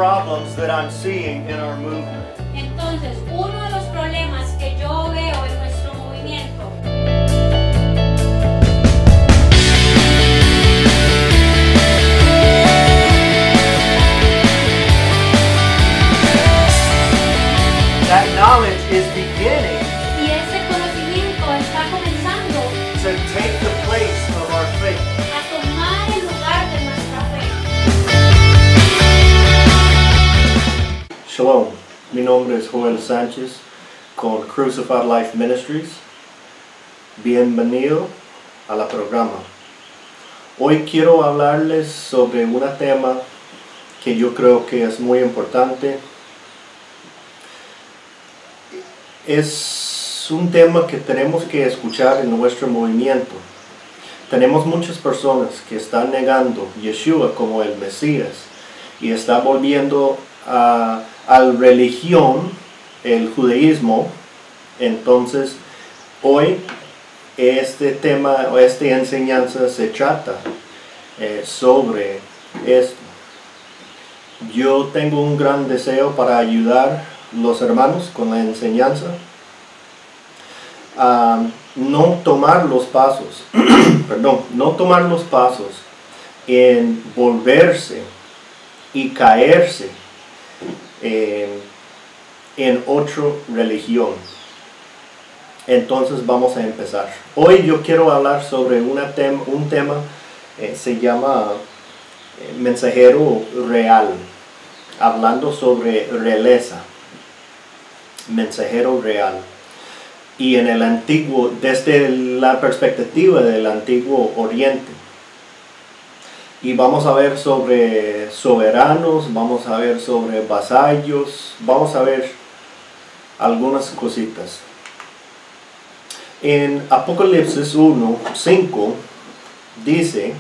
problems that I'm seeing in our movement. Entonces, uno de los problemas que yo veo en nuestro movimiento That knowledge is beginning y ese conocimiento está comenzando to take the place of our faith. a tomar el lugar de nuestra fe. Shalom, mi nombre es Joel Sánchez con Crucified Life Ministries. Bienvenido a la programa. Hoy quiero hablarles sobre un tema que yo creo que es muy importante. Es un tema que tenemos que escuchar en nuestro movimiento. Tenemos muchas personas que están negando a Yeshua como el Mesías y están volviendo a la religión, el judaísmo. Entonces, hoy este tema o esta enseñanza se trata sobre esto. Yo tengo un gran deseo para ayudar los hermanos con la enseñanza a no tomar los pasos no tomar los pasos en volverse y caerse en otra religión. Entonces vamos a empezar. Hoy yo quiero hablar sobre un tema se llama mensajero real, hablando sobre realeza. Mensajero real. Y en el antiguo, desde la perspectiva del antiguo oriente. Y vamos a ver sobre soberanos, vamos a ver sobre vasallos, vamos a ver algunas cositas. En Apocalipsis 1:5 dice: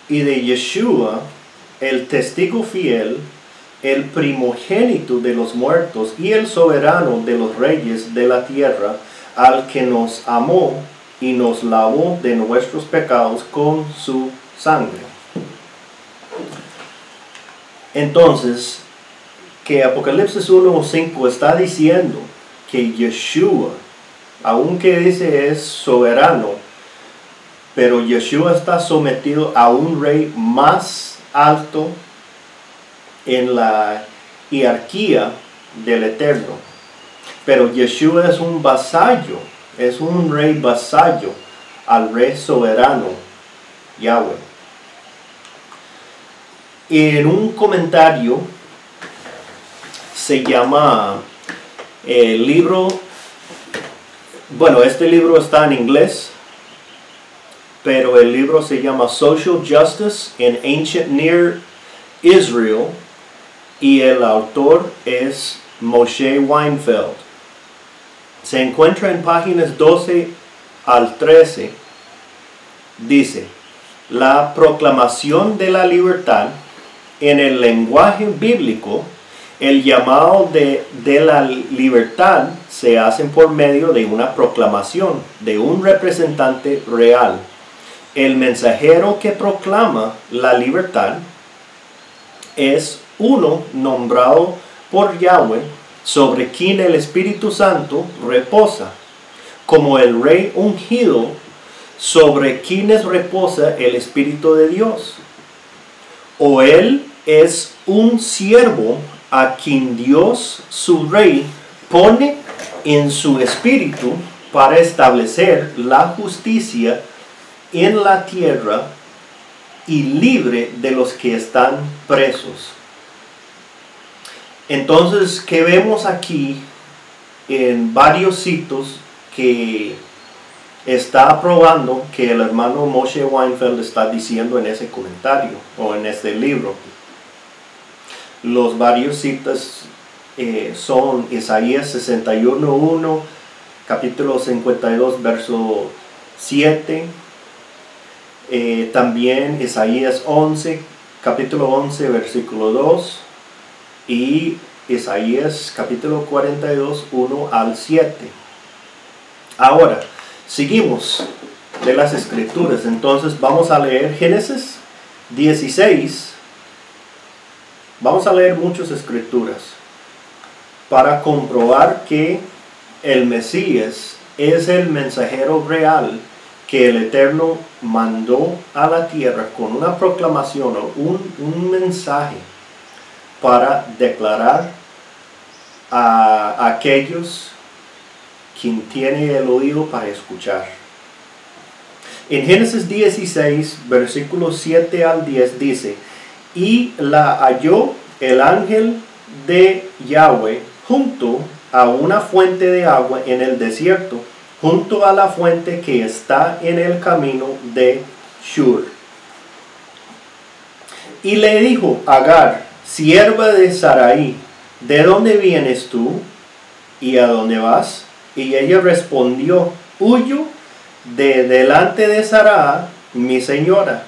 y de Yeshua, el testigo fiel, el primogénito de los muertos y el soberano de los reyes de la tierra, al que nos amó y nos lavó de nuestros pecados con su sangre. Entonces, que Apocalipsis 1:5 está diciendo que Yeshua, aunque dice es soberano, pero Yeshua está sometido a un rey más alto en la jerarquía del Eterno. Pero Yeshua es un vasallo, es un rey vasallo al rey soberano, Yahweh. En un comentario se llama el libro, bueno, este libro está en inglés, pero el libro se llama Social Justice in Ancient Near Israel y el autor es Moshe Weinfeld. Se encuentra en páginas 12 al 13. Dice: la proclamación de la libertad en el lenguaje bíblico, el llamado de la libertad se hace por medio de una proclamación de un representante real. El mensajero que proclama la libertad es uno nombrado por Yahweh, sobre quien el Espíritu Santo reposa, como el rey ungido sobre quienes reposa el Espíritu de Dios. O él es un siervo a quien Dios, su rey, pone en su espíritu para establecer la justicia en la tierra y libre de los que están presos. Entonces, que vemos aquí en varios sitios que está aprobando que el hermano Moshe Weinfeld está diciendo en ese comentario o en este libro. Los varios citas son Isaías 61:1, capítulo 52, verso 7, también Isaías 11, capítulo 11, versículo 2, y Isaías capítulo 42, 1 al 7. Ahora, seguimos. de las escrituras. Entonces vamos a leer Génesis 16. Vamos a leer muchas escrituras para comprobar que el Mesías es el mensajero real que el Eterno mandó a la tierra con una proclamación o un mensaje para declarar a aquellos quien tiene el oído para escuchar. En Génesis 16, versículos 7 al 10 dice: y la halló el ángel de Yahweh junto a una fuente de agua en el desierto, junto a la fuente que está en el camino de Shur. Y le dijo: Agar, sierva de Sarai, ¿de dónde vienes tú y a dónde vas? Y ella respondió: huyo de delante de Sarai, mi señora.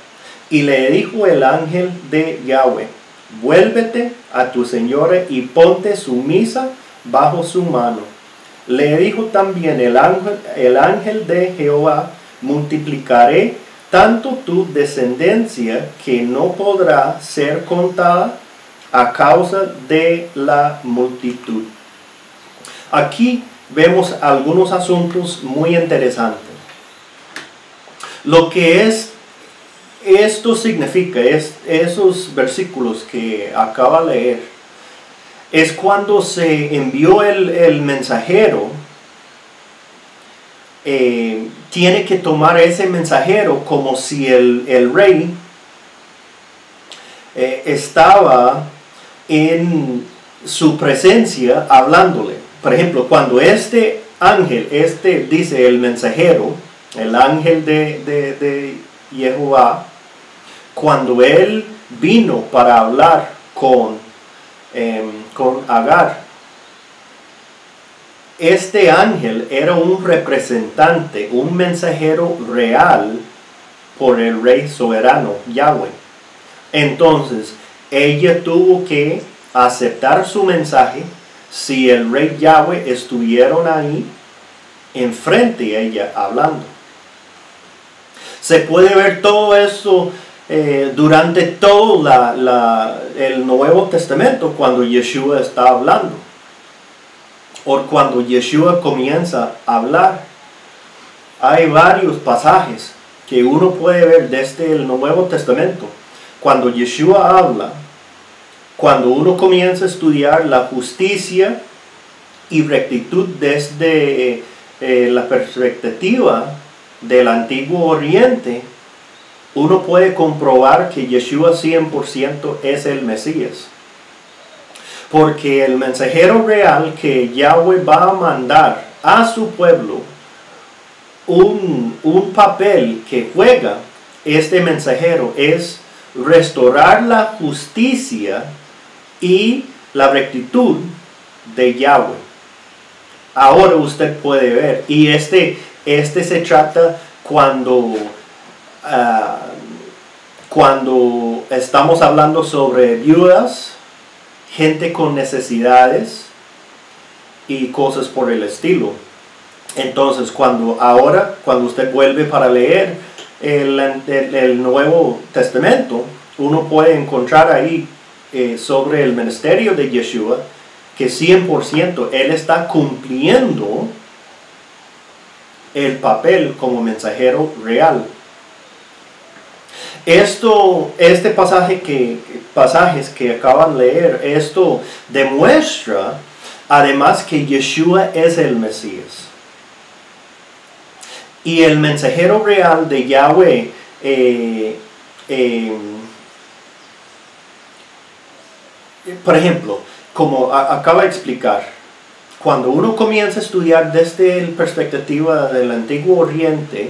Y le dijo el ángel de Yahweh: vuélvete a tu señora y ponte sumisa bajo su mano. Le dijo también el ángel de Jehová: multiplicaré tanto tu descendencia que no podrá ser contada a causa de la multitud. Aquí vemos algunos asuntos muy interesantes. Lo que esto significa, esos versículos que acaba de leer, es cuando se envió el mensajero, tiene que tomar ese mensajero como si el rey estaba en su presencia hablándole. Por ejemplo, cuando este ángel, dice el mensajero, el ángel de Jehová, cuando él vino para hablar con Agar, este ángel era un representante, un mensajero real por el rey soberano Yahweh. Entonces ella tuvo que aceptar su mensaje si el rey Yahweh estuvieron ahí enfrente a ella hablando. Se puede ver todo eso durante todo el Nuevo Testamento, cuando Yeshua está hablando o cuando Yeshua comienza a hablar. Hay varios pasajes que uno puede ver desde el Nuevo Testamento cuando Yeshua habla. Cuando uno comienza a estudiar la justicia y rectitud desde la perspectiva del Antiguo Oriente, uno puede comprobar que Yeshua 100% es el Mesías. Porque el mensajero real que Yahweh va a mandar a su pueblo, un papel que juega este mensajero es restaurar la justicia y la rectitud de Yahweh. Ahora usted puede ver, y este se trata cuando estamos hablando sobre viudas, gente con necesidades y cosas por el estilo. Entonces cuando usted vuelve para leer el Nuevo Testamento, uno puede encontrar ahí sobre el ministerio de Yeshua que 100% él está cumpliendo el papel como mensajero real. Pasajes que acaban de leer, esto demuestra además que Yeshua es el Mesías. Y el mensajero real de Yahweh por ejemplo, como acaba de explicar, cuando uno comienza a estudiar desde la perspectiva del Antiguo Oriente,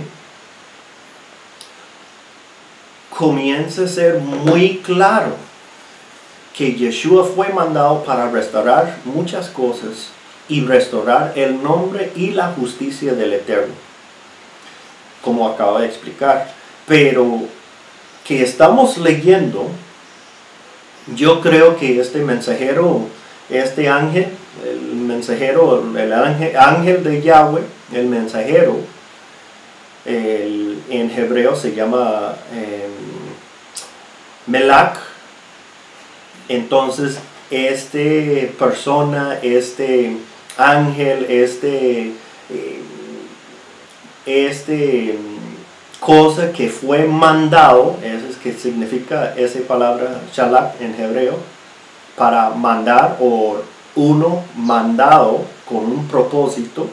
comienza a ser muy claro que Yeshua fue mandado para restaurar muchas cosas y restaurar el nombre y la justicia del Eterno, como acaba de explicar. Pero que estamos leyendo, yo creo que este mensajero, este ángel, el ángel de Yahweh, el mensajero, en hebreo se llama Melach. Entonces, este persona, este ángel, cosa que fue mandado, eso es que significa esa palabra shalach en hebreo, para mandar, o uno mandado con un propósito.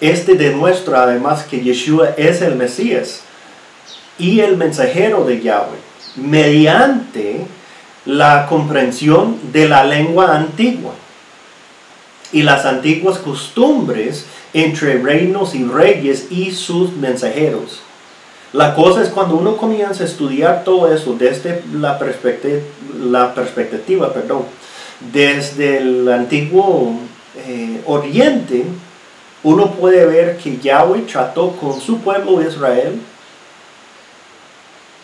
Demuestra además que Yeshua es el Mesías y el mensajero de Yahweh, mediante la comprensión de la lengua antigua y las antiguas costumbres entre reinos y reyes y sus mensajeros. La cosa es cuando uno comienza a estudiar todo eso desde la perspectiva, desde el antiguo Oriente, uno puede ver que Yahweh trató con su pueblo Israel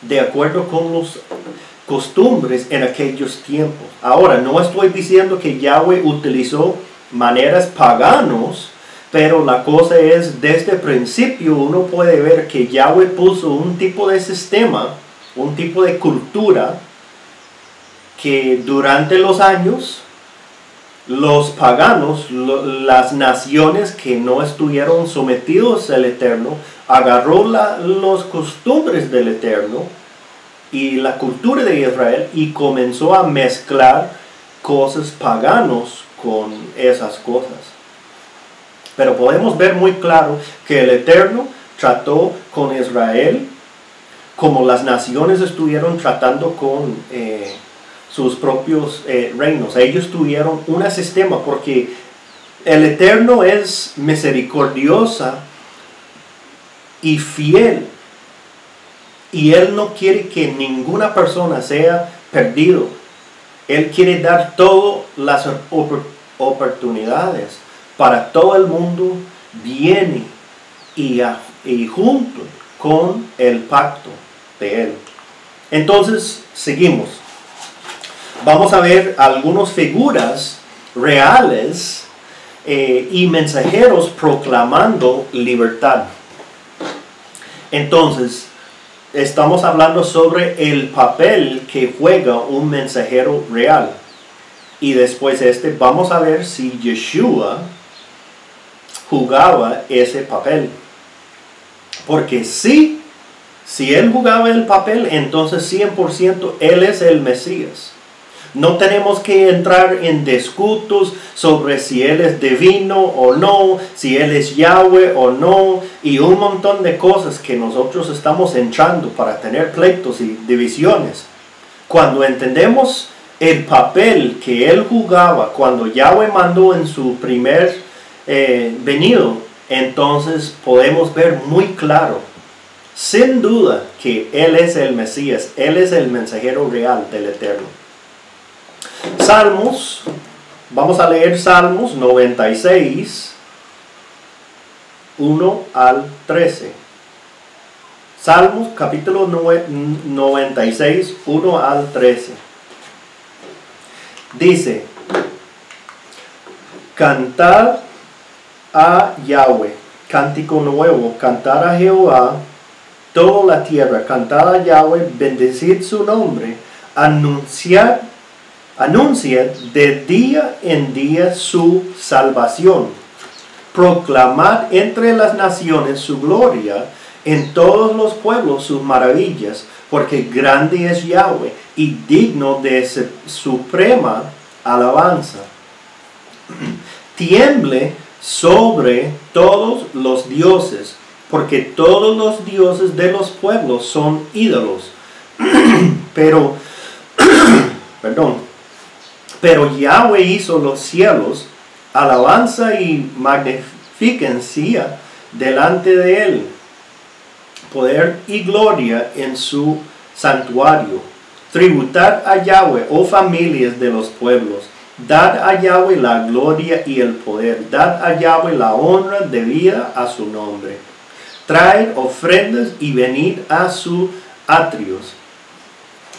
de acuerdo con las costumbres en aquellos tiempos. Ahora, no estoy diciendo que Yahweh utilizó maneras paganos, pero la cosa es, desde el principio uno puede ver que Yahweh puso un tipo de sistema, un tipo de cultura, que durante los años, los paganos, las naciones que no estuvieron sometidos al Eterno, agarró las costumbres del Eterno y la cultura de Israel y comenzó a mezclar cosas paganos con esas cosas. Pero podemos ver muy claro que el Eterno trató con Israel como las naciones estuvieron tratando con sus propios reinos. Ellos tuvieron un sistema, porque el Eterno es misericordiosa y fiel, y Él no quiere que ninguna persona sea perdido. Él quiere dar todas las oportunidades para todo el mundo, viene y junto con el pacto de Él. Entonces, seguimos. Vamos a ver algunas figuras reales y mensajeros proclamando libertad. Entonces, estamos hablando sobre el papel que juega un mensajero real. Y después vamos a ver si Yeshua jugaba ese papel. Porque si Él jugaba el papel, entonces 100% Él es el Mesías. No tenemos que entrar en discutos sobre si Él es divino o no, si Él es Yahweh o no, y un montón de cosas que nosotros estamos entrando para tener pleitos y divisiones. Cuando entendemos el papel que Él jugaba cuando Yahweh mandó en su primer venido, entonces podemos ver muy claro, sin duda, que Él es el Mesías, Él es el mensajero real del Eterno. Salmos, vamos a leer Salmos 96, 1 al 13. Salmos capítulo 96, 1 al 13. Dice: cantad a Yahweh, cántico nuevo, cantad a Jehová, toda la tierra, cantad a Yahweh, bendecid su nombre, anunciad de día en día su salvación, proclamad entre las naciones su gloria, en todos los pueblos sus maravillas, porque grande es Yahweh y digno de suprema alabanza. Tiemble sobre todos los dioses, porque todos los dioses de los pueblos son ídolos. Pero Yahweh hizo los cielos, alabanza y magnificencia delante de Él, poder y gloria en su santuario. Tributad a Yahweh, oh familias de los pueblos. Dad a Yahweh la gloria y el poder. Dad a Yahweh la honra debida a su nombre. Traed ofrendas y venid a sus atrios.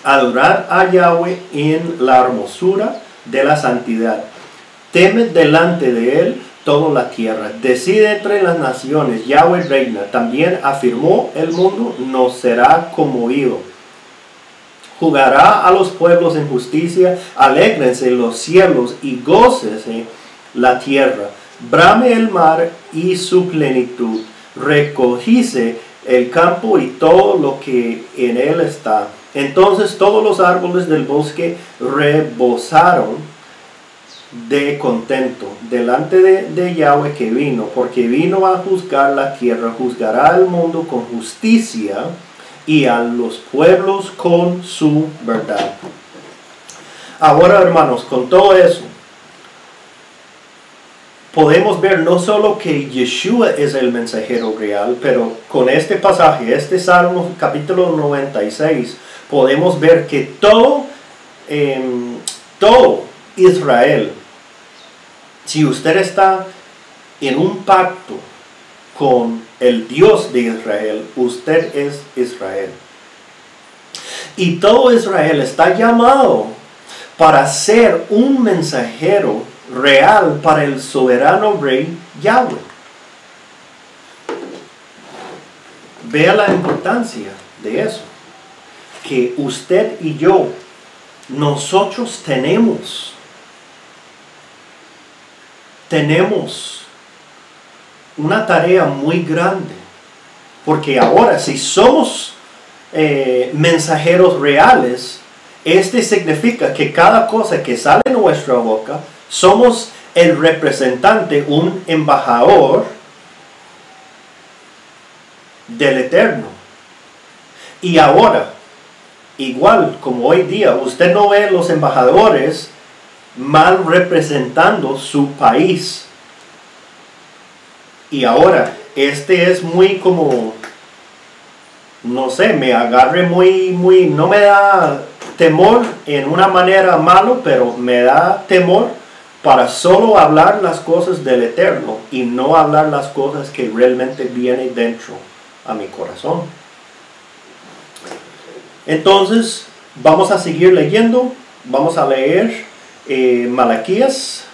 Adorad a Yahweh en la hermosura de la santidad. Temed delante de Él toda la tierra. Decide entre las naciones, Yahweh reina. También afirmó el mundo, no será conmovido. Jugará a los pueblos en justicia, alégrense los cielos y gócese la tierra. Brame el mar y su plenitud, recogíse el campo y todo lo que en él está. Entonces todos los árboles del bosque rebosaron de contento delante de Yahweh que vino, porque vino a juzgar la tierra, juzgará al mundo con justicia y a los pueblos con su verdad. Ahora, hermanos, con todo eso, podemos ver no solo que Yeshua es el mensajero real, pero con este pasaje, este Salmo capítulo 96, podemos ver que todo Israel, si usted está en un pacto con el Dios de Israel, usted es Israel. Y todo Israel está llamado para ser un mensajero real para el soberano rey Yahweh. Vea la importancia de eso. Que usted y yo, nosotros tenemos una tarea muy grande. Porque ahora, si somos mensajeros reales, este significa que cada cosa que sale de nuestra boca, somos el representante, un embajador del Eterno. Y ahora, igual como hoy día, usted no ve los embajadores mal representando su país. Y ahora, este es muy como, no sé, me agarre muy, no me da temor en una manera malo, pero me da temor para solo hablar las cosas del Eterno y no hablar las cosas que realmente vienen dentro a mi corazón. Entonces, vamos a seguir leyendo. Vamos a leer Malaquías.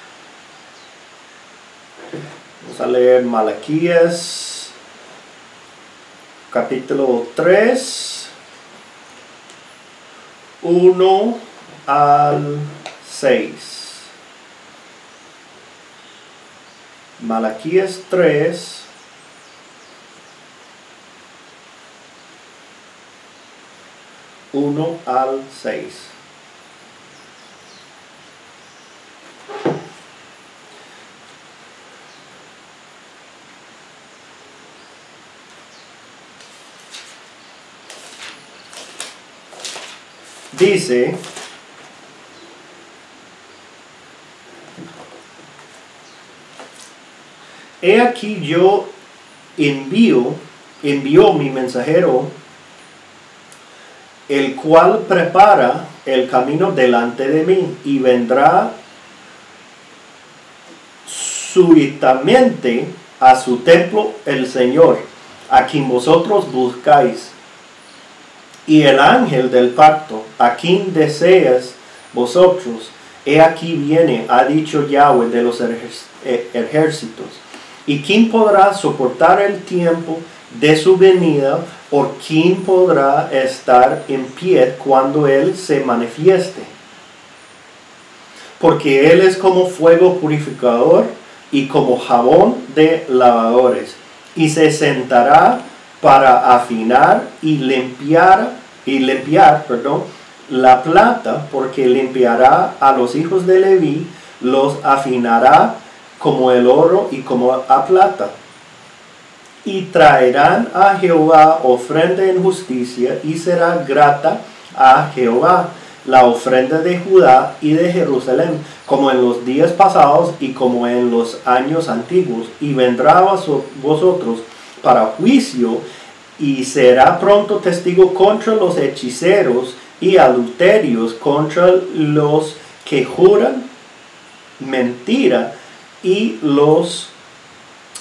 Vamos a leer Malaquías, capítulo 3, 1 al 6. Malaquías 3, 1 al 6. Dice: he aquí yo envío mi mensajero, el cual prepara el camino delante de mí, y vendrá súbitamente a su templo el Señor, a quien vosotros buscáis. Y el ángel del pacto, a quien deseas vosotros, he aquí viene, ha dicho Yahweh de los ejércitos. ¿Y quién podrá soportar el tiempo de su venida? ¿O quién podrá estar en pie cuando Él se manifieste? Porque Él es como fuego purificador y como jabón de lavadores. Y se sentará para afinar y limpiar la plata, porque limpiará a los hijos de Leví, los afinará como el oro y como a plata. Y traerán a Jehová ofrenda en justicia, y será grata a Jehová la ofrenda de Judá y de Jerusalén, como en los días pasados y como en los años antiguos. Y vendrá a vosotros para juicio, y será pronto testigo contra los hechiceros y adulterios, contra los que juran mentira y los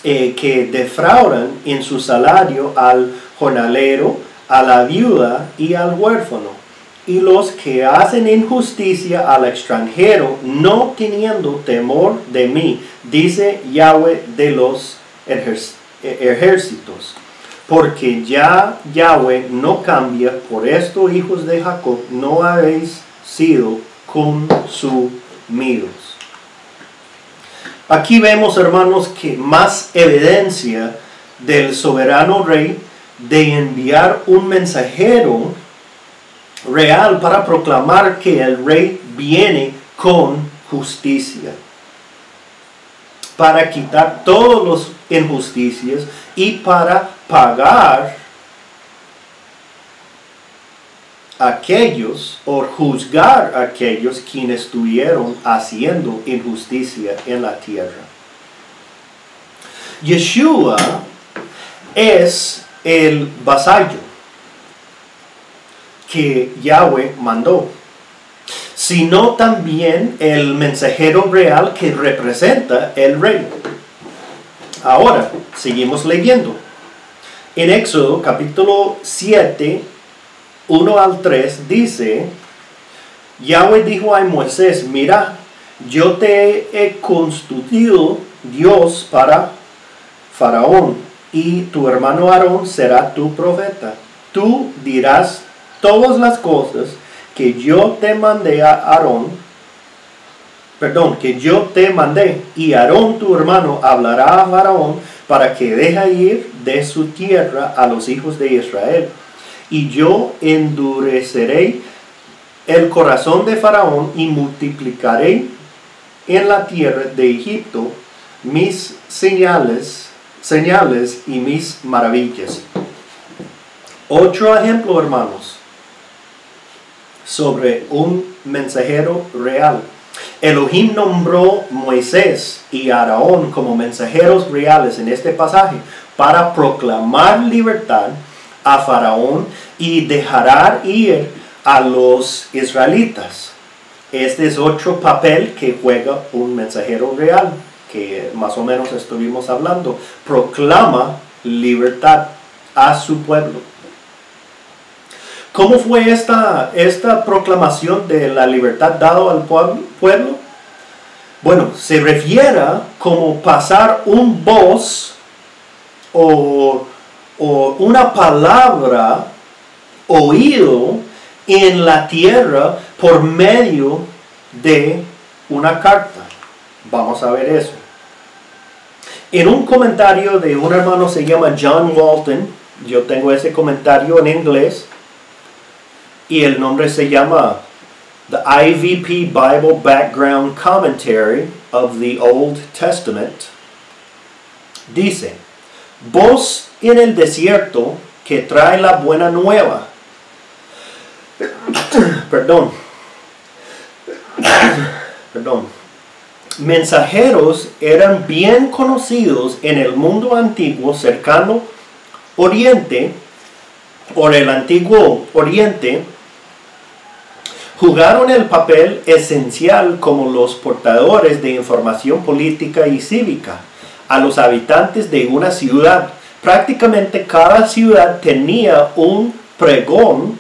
que defraudan en su salario al jornalero, a la viuda y al huérfano. y los que hacen injusticia al extranjero, no teniendo temor de mí, dice Yahweh de los ejércitos. Porque ya Yahweh no cambia, por esto, hijos de Jacob, no habéis sido consumidos. Aquí vemos, hermanos, que más evidencia del soberano rey de enviar un mensajero real para proclamar que el rey viene con justicia, para quitar todas las injusticias y para pagar a aquellos o juzgar a aquellos quienes estuvieron haciendo injusticia en la tierra. Yeshua es el vasallo que Yahweh mandó, sino también el mensajero real que representa el rey. Ahora, seguimos leyendo. En Éxodo capítulo 7, 1 al 3 dice, Yahweh dijo a Moisés, mira, yo te he constituido Dios para Faraón, y tu hermano Aarón será tu profeta. Tú dirás todas las cosas que yo te mandé a Aarón, que yo te mandé, y Aarón tu hermano hablará a Faraón para que deje ir de su tierra a los hijos de Israel. Y yo endureceré el corazón de Faraón y multiplicaré en la tierra de Egipto mis señales y mis maravillas. Otro ejemplo, hermanos, sobre un mensajero real. Elohim nombró Moisés y Aarón como mensajeros reales en este pasaje para proclamar libertad a Faraón y dejar ir a los israelitas. Este es otro papel que juega un mensajero real, que más o menos estuvimos hablando. Proclama libertad a su pueblo. ¿Cómo fue esta proclamación de la libertad dada al pueblo? Bueno, se refiere como pasar un voz o una palabra oído en la tierra por medio de una carta. Vamos a ver eso. En un comentario de un hermano se llama John Walton, yo tengo ese comentario en inglés, y el nombre se llama The IVP Bible Background Commentary of the Old Testament. Dice, voz en el desierto que trae la buena nueva. Perdón. Mensajeros eran bien conocidos en el mundo antiguo cercano Oriente, o el antiguo Oriente. Jugaron el papel esencial como los portadores de información política y cívica a los habitantes de una ciudad. Prácticamente cada ciudad tenía un pregón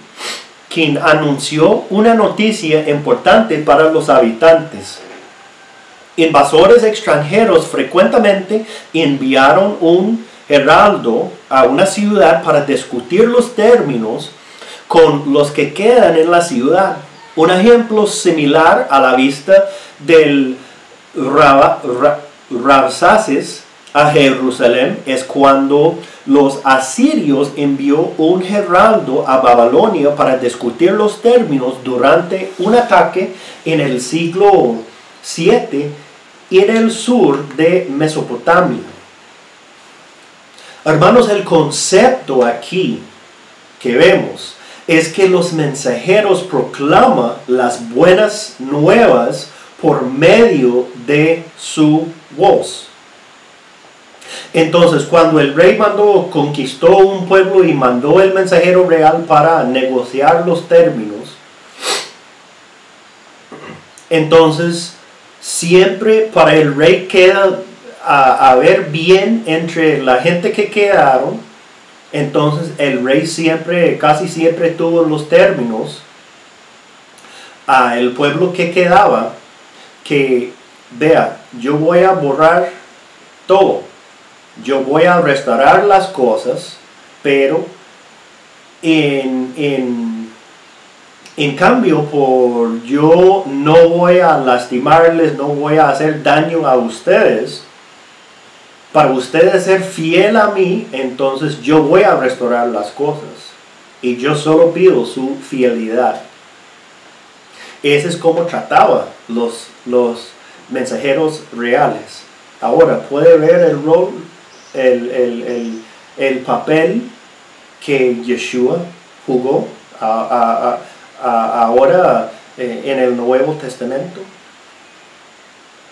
quien anunció una noticia importante para los habitantes. Invasores extranjeros frecuentemente enviaron un heraldo a una ciudad para discutir los términos con los que quedan en la ciudad. Un ejemplo similar a la vista del Rabsaces a Jerusalén es cuando los asirios envió un heraldo a Babilonia para discutir los términos durante un ataque en el siglo VII en el sur de Mesopotamia. Hermanos, el concepto aquí que vemos es que los mensajeros proclaman las buenas nuevas por medio de su voz. Entonces, cuando el rey conquistó un pueblo y mandó el mensajero real para negociar los términos, entonces siempre para el rey queda a ver bien entre la gente que quedaron. Entonces el rey casi siempre tuvo los términos el pueblo que quedaba, que vea, yo voy a borrar todo, yo voy a restaurar las cosas, pero en cambio, yo no voy a lastimarles, no voy a hacer daño a ustedes. Para ustedes ser fiel a mí, entonces yo voy a restaurar las cosas. Y yo solo pido su fidelidad. Ese es como trataba los mensajeros reales. Ahora, puede ver el rol, el papel que Yeshua jugó ahora en el Nuevo Testamento.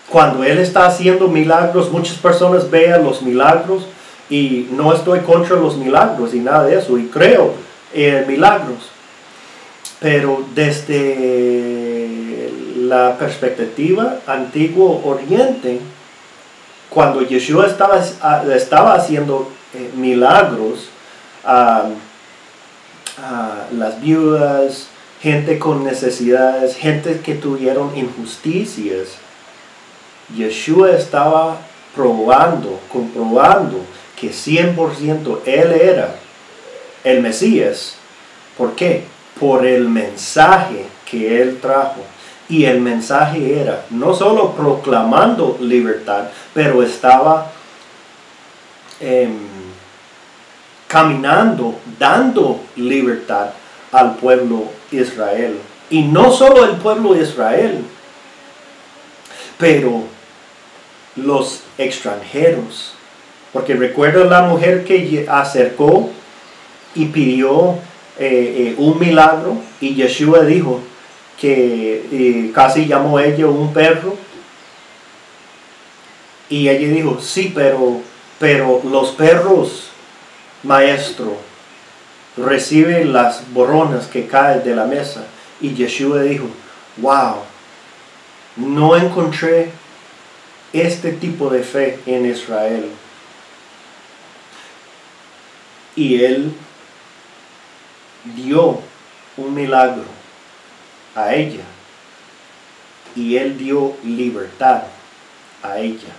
Cuando Él está haciendo milagros, muchas personas vean los milagros, y no estoy contra los milagros y nada de eso, y creo en milagros. Pero desde la perspectiva Antiguo Oriente, cuando Yeshua estaba haciendo milagros a las viudas, gente con necesidades, gente que tuvieron injusticias, Yeshua estaba comprobando que 100% Él era el Mesías. ¿Por qué? Por el mensaje que Él trajo. Y el mensaje era no solo proclamando libertad, pero estaba caminando, dando libertad al pueblo de Israel. Y no solo el pueblo de Israel, pero los extranjeros. Porque recuerda la mujer que acercó y pidió un milagro, y Yeshua dijo que casi llamó ella un perro. Y ella dijo, sí, pero los perros, maestro, reciben las borronas que caen de la mesa. Y Yeshua dijo, wow, no encontré este tipo de fe en Israel. Y Él dio un milagro a ella, y Él dio libertad a ella.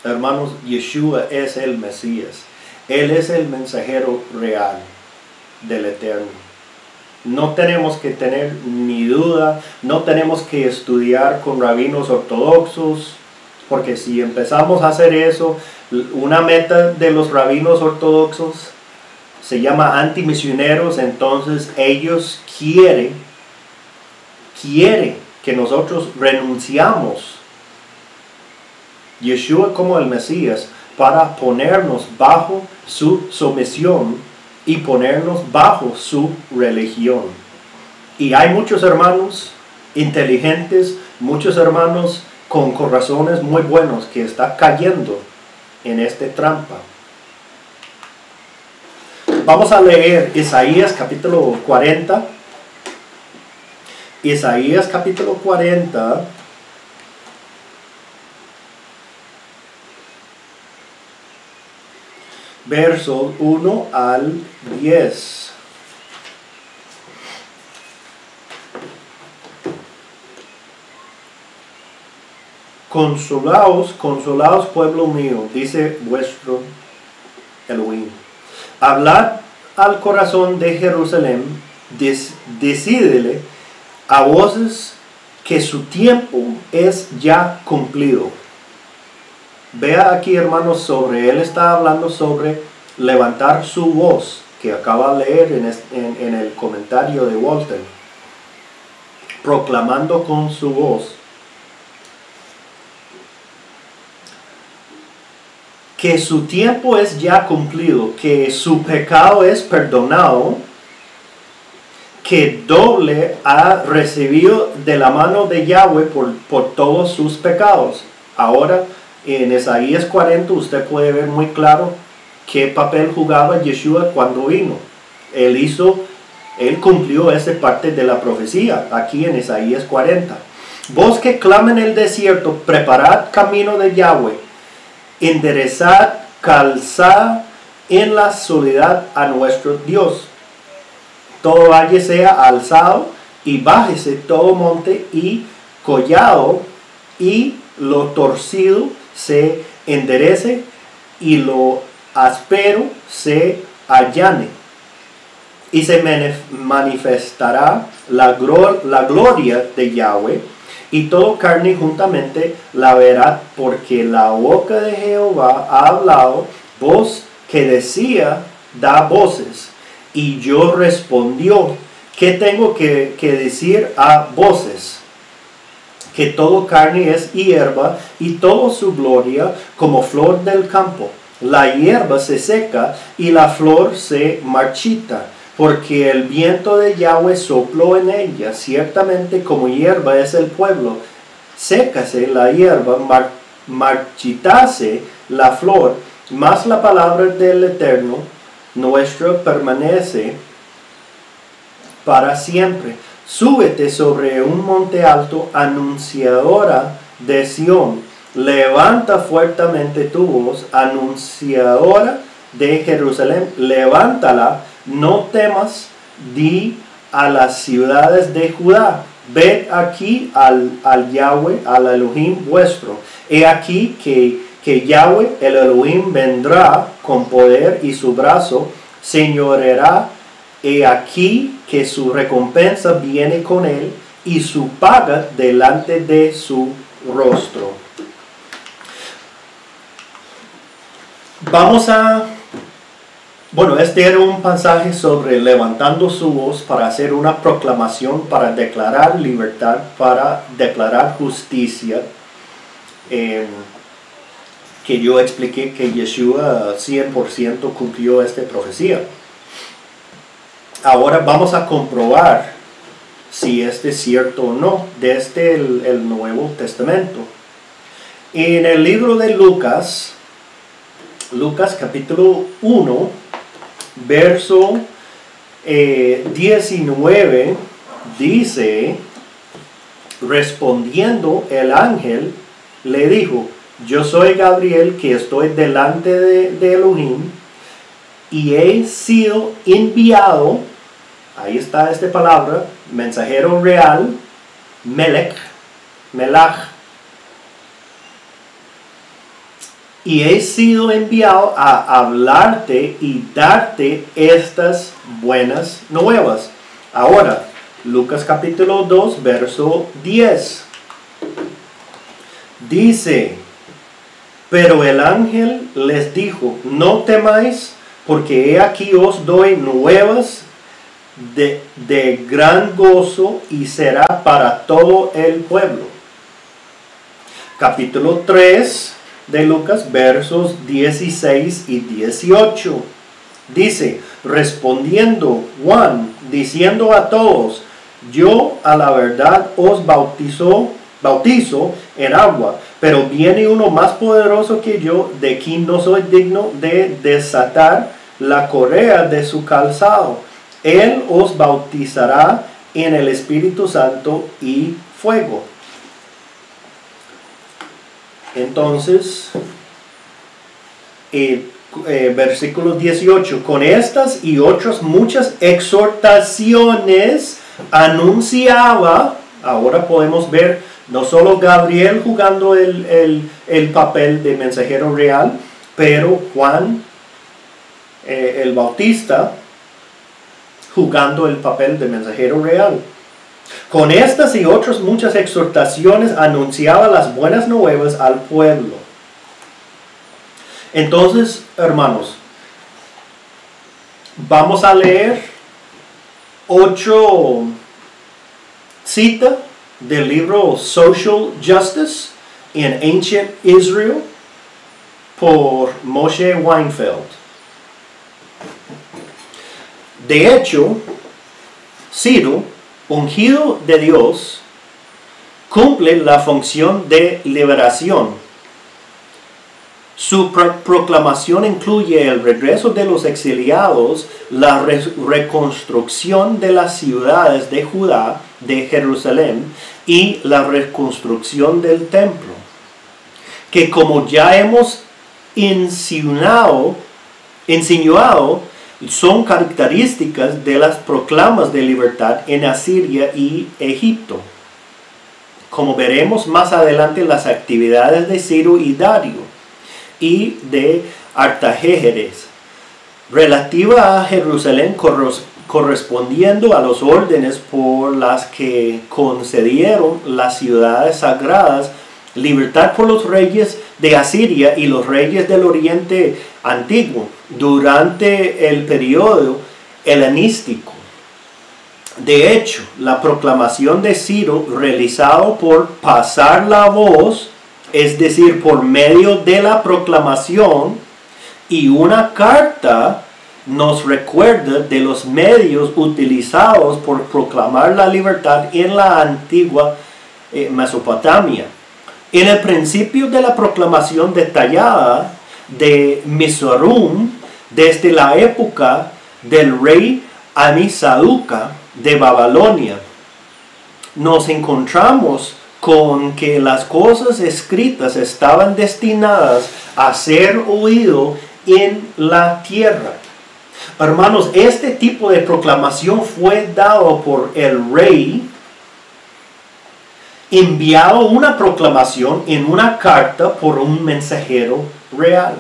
Hermanos, Yeshua es el Mesías. Él es el mensajero real del Eterno. No tenemos que tener ni duda, no tenemos que estudiar con rabinos ortodoxos, porque si empezamos a hacer eso, una meta de los rabinos ortodoxos se llama antimisioneros. Entonces ellos quieren que nosotros renunciamos Yeshua como el Mesías para ponernos bajo su sumisión y ponernos bajo su religión. Y hay muchos hermanos inteligentes, muchos hermanos con corazones muy buenos que están cayendo en esta trampa. Vamos a leer Isaías capítulo 40. Isaías capítulo 40. Versos 1 al 10. Consolaos, consolaos pueblo mío, dice vuestro Elohim. Hablad al corazón de Jerusalén, decídele a voces que su tiempo es ya cumplido. Vea aquí, hermanos, él está hablando sobre levantar su voz, que acaba de leer en el comentario de Walter, proclamando con su voz que su tiempo es ya cumplido, que su pecado es perdonado, que doble ha recibido de la mano de Yahweh por todos sus pecados. Ahora, en Isaías 40 usted puede ver muy claro qué papel jugaba Yeshua cuando vino. Él cumplió esa parte de la profecía aquí en Isaías 40. Vos que clamen en el desierto, preparad camino de Yahweh, enderezad, calzad en la soledad a nuestro Dios. todo valle sea alzado, y bájese todo monte y collado, y lo torcido se enderece, y lo áspero se allane. Y se manifestará la gloria de Yahweh, y todo carne juntamente la verá, porque la boca de Jehová ha hablado. Voz que decía, da voces. Y yo respondió, ¿qué tengo que decir a voces? Que todo carne es hierba, y toda su gloria como flor del campo. La hierba se seca, y la flor se marchita, porque el viento de Yahweh sopló en ella. Ciertamente como hierba es el pueblo. Sécase la hierba, marchitase la flor, mas la palabra del Eterno nuestro permanece para siempre. Súbete sobre un monte alto, anunciadora de Sión. Levanta fuertemente tu voz, anunciadora de Jerusalén. Levántala, no temas, di a las ciudades de Judá. Ved aquí al Yahweh, al Elohim vuestro. He aquí que Yahweh, el Elohim, vendrá con poder, y su brazo señoreará. He aquí que su recompensa viene con él, y su paga delante de su rostro. Este era un pasaje sobre levantando su voz para hacer una proclamación, para declarar libertad, para declarar justicia. Que yo expliqué que Yeshua 100% cumplió esta profecía. Ahora vamos a comprobar si este es cierto o no, desde el Nuevo Testamento. En el libro de Lucas capítulo 1, verso 19, dice, respondiendo el ángel, le dijo, yo soy Gabriel, que estoy delante de Elohim, y he sido enviado, ahí está esta palabra, mensajero real, melach, y he sido enviado a hablarte y darte estas buenas nuevas. Ahora, Lucas capítulo 2, verso 10. Dice, pero el ángel les dijo, no temáis, porque he aquí os doy nuevas de gran gozo, y será para todo el pueblo. Capítulo 3 de Lucas, versos 16 y 18. Dice, respondiendo Juan, diciendo a todos, yo a la verdad os bautizo en agua, pero viene uno más poderoso que yo, de quien no soy digno de desatar la correa de su calzado. Él os bautizará en el Espíritu Santo y fuego. Entonces, versículo 18, con estas y otras muchas exhortaciones anunciaba. Ahora podemos ver no solo Gabriel jugando el papel de mensajero real, pero Juan el Bautista jugando el papel de mensajero real. Con estas y otras muchas exhortaciones anunciaba las buenas nuevas al pueblo. Entonces, hermanos, vamos a leer 8 citas del libro Social Justice in Ancient Israel por Moshe Weinfeld. De hecho, Ciro, ungido de Dios, cumple la función de liberación. Su proclamación incluye el regreso de los exiliados, la reconstrucción de las ciudades de Judá, de Jerusalén, y la reconstrucción del templo, que como ya hemos insinuado, son características de las proclamas de libertad en Asiria y Egipto. Como veremos más adelante, las actividades de Ciro y Dario y de Artajerjes relativa a Jerusalén correspondiendo a los órdenes por las que concedieron las ciudades sagradas, libertad por los reyes de Asiria y los reyes del Oriente Antiguo durante el periodo helenístico. De hecho, la proclamación de Ciro, realizado por pasar la voz, es decir, por medio de la proclamación y una carta, nos recuerda de los medios utilizados por proclamar la libertad en la antigua Mesopotamia. En el principio de la proclamación detallada de Misorum, desde la época del rey Amisaduca de Babilonia, nos encontramos con que las cosas escritas estaban destinadas a ser oído en la tierra. Hermanos, este tipo de proclamación fue dado por el rey, enviado una proclamación en una carta por un mensajero real.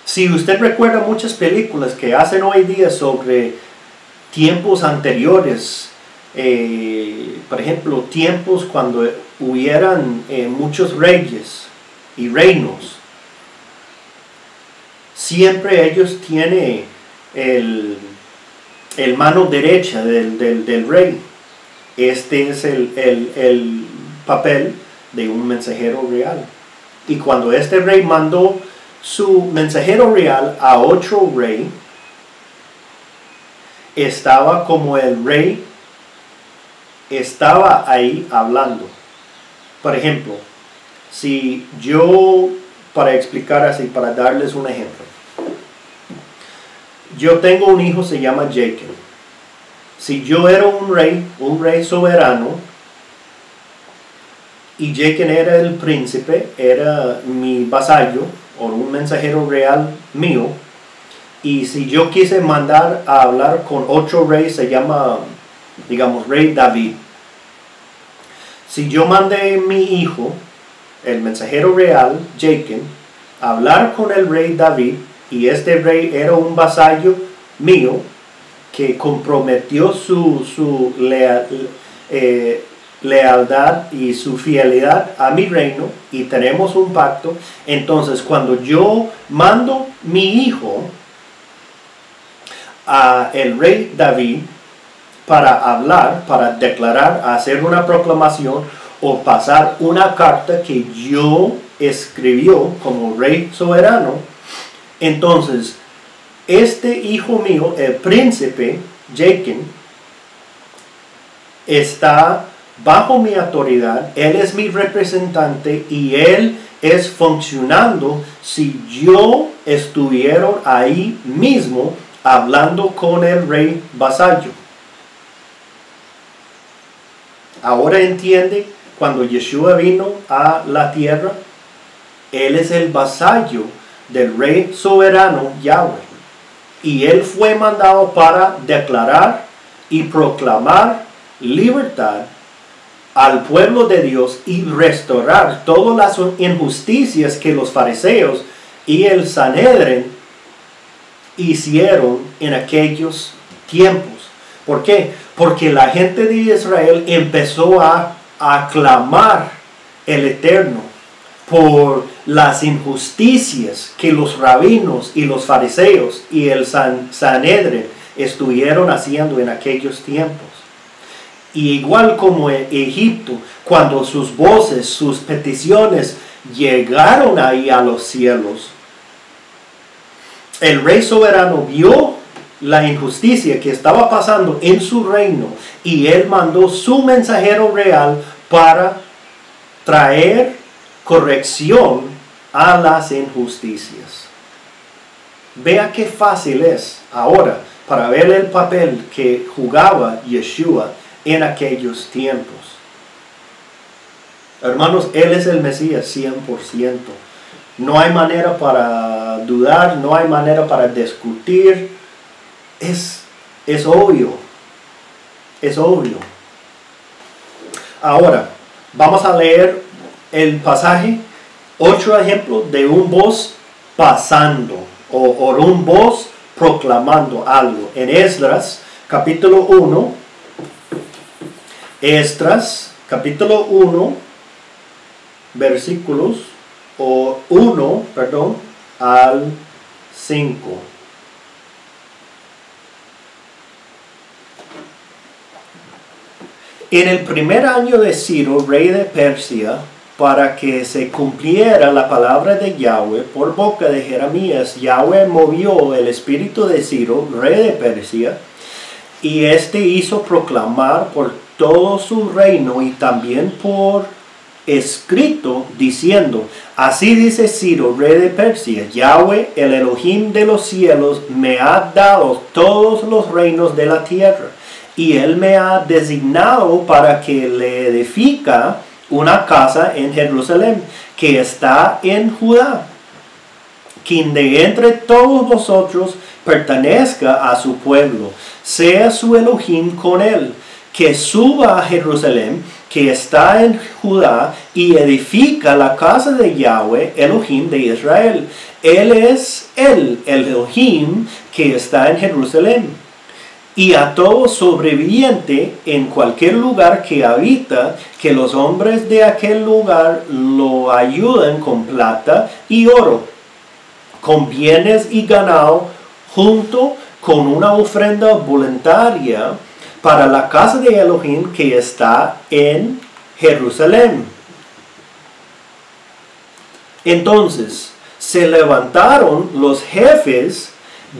Si usted recuerda muchas películas que hacen hoy día sobre tiempos anteriores, por ejemplo, tiempos cuando hubieran muchos reyes y reinos, siempre ellos tienen el mano derecha del rey. Este es el papel de un mensajero real. Y cuando este rey mandó su mensajero real a otro rey, estaba como el rey estaba ahí hablando. Por ejemplo, si yo, para explicar así, para darles un ejemplo, yo tengo un hijo, se llama Jacob. Si yo era un rey soberano, y Jacob era el príncipe, era mi vasallo, o un mensajero real mío, y si yo quise mandar a hablar con otro rey, se llama, digamos, rey David. Si yo mandé mi hijo, el mensajero real, Jacob, a hablar con el rey David, y este rey era un vasallo mío, que comprometió su lealtad y su fidelidad a mi reino, y tenemos un pacto. Entonces, cuando yo mando mi hijo a el rey David para hablar, para declarar, hacer una proclamación o pasar una carta que yo escribió como rey soberano, entonces este hijo mío, el príncipe Jacob, está bajo mi autoridad. Él es mi representante y él es funcionando si yo estuviera ahí mismo hablando con el rey vasallo. Ahora entiende, cuando Yeshua vino a la tierra, él es el vasallo del rey soberano Yahweh. Y él fue mandado para declarar y proclamar libertad al pueblo de Dios y restaurar todas las injusticias que los fariseos y el Sanedrín hicieron en aquellos tiempos. ¿Por qué? Porque la gente de Israel empezó a aclamar el Eterno por las injusticias que los rabinos y los fariseos y el Sanedrín estuvieron haciendo en aquellos tiempos. Y igual como en Egipto, cuando sus voces, sus peticiones llegaron ahí a los cielos, el rey soberano vio la injusticia que estaba pasando en su reino y él mandó su mensajero real para traer corrección a las injusticias. Vea qué fácil es ahora para ver el papel que jugaba Yeshua en aquellos tiempos. Hermanos, Él es el Mesías 100%. No hay manera para dudar, no hay manera para discutir. Es obvio. Es obvio. Ahora, vamos a leer el pasaje. Otro ejemplo de un voz pasando o un voz proclamando algo. En Esdras, capítulo 1. Esdras, capítulo 1, versículos 1 al 5. En el primer año de Ciro, rey de Persia, para que se cumpliera la palabra de Yahweh por boca de Jeremías, Yahweh movió el espíritu de Ciro, rey de Persia, y éste hizo proclamar por todo su reino y también por escrito, diciendo: así dice Ciro, rey de Persia, Yahweh, el Elohim de los cielos, me ha dado todos los reinos de la tierra, y él me ha designado para que le edifica una casa en Jerusalén, que está en Judá, quien de entre todos vosotros pertenezca a su pueblo, sea su Elohim con él, que suba a Jerusalén, que está en Judá, y edifica la casa de Yahweh, Elohim de Israel. Él es el Elohim que está en Jerusalén. Y a todo sobreviviente en cualquier lugar que habita, que los hombres de aquel lugar lo ayuden con plata y oro, con bienes y ganado, junto con una ofrenda voluntaria para la casa de Elohim que está en Jerusalén. Entonces se levantaron los jefes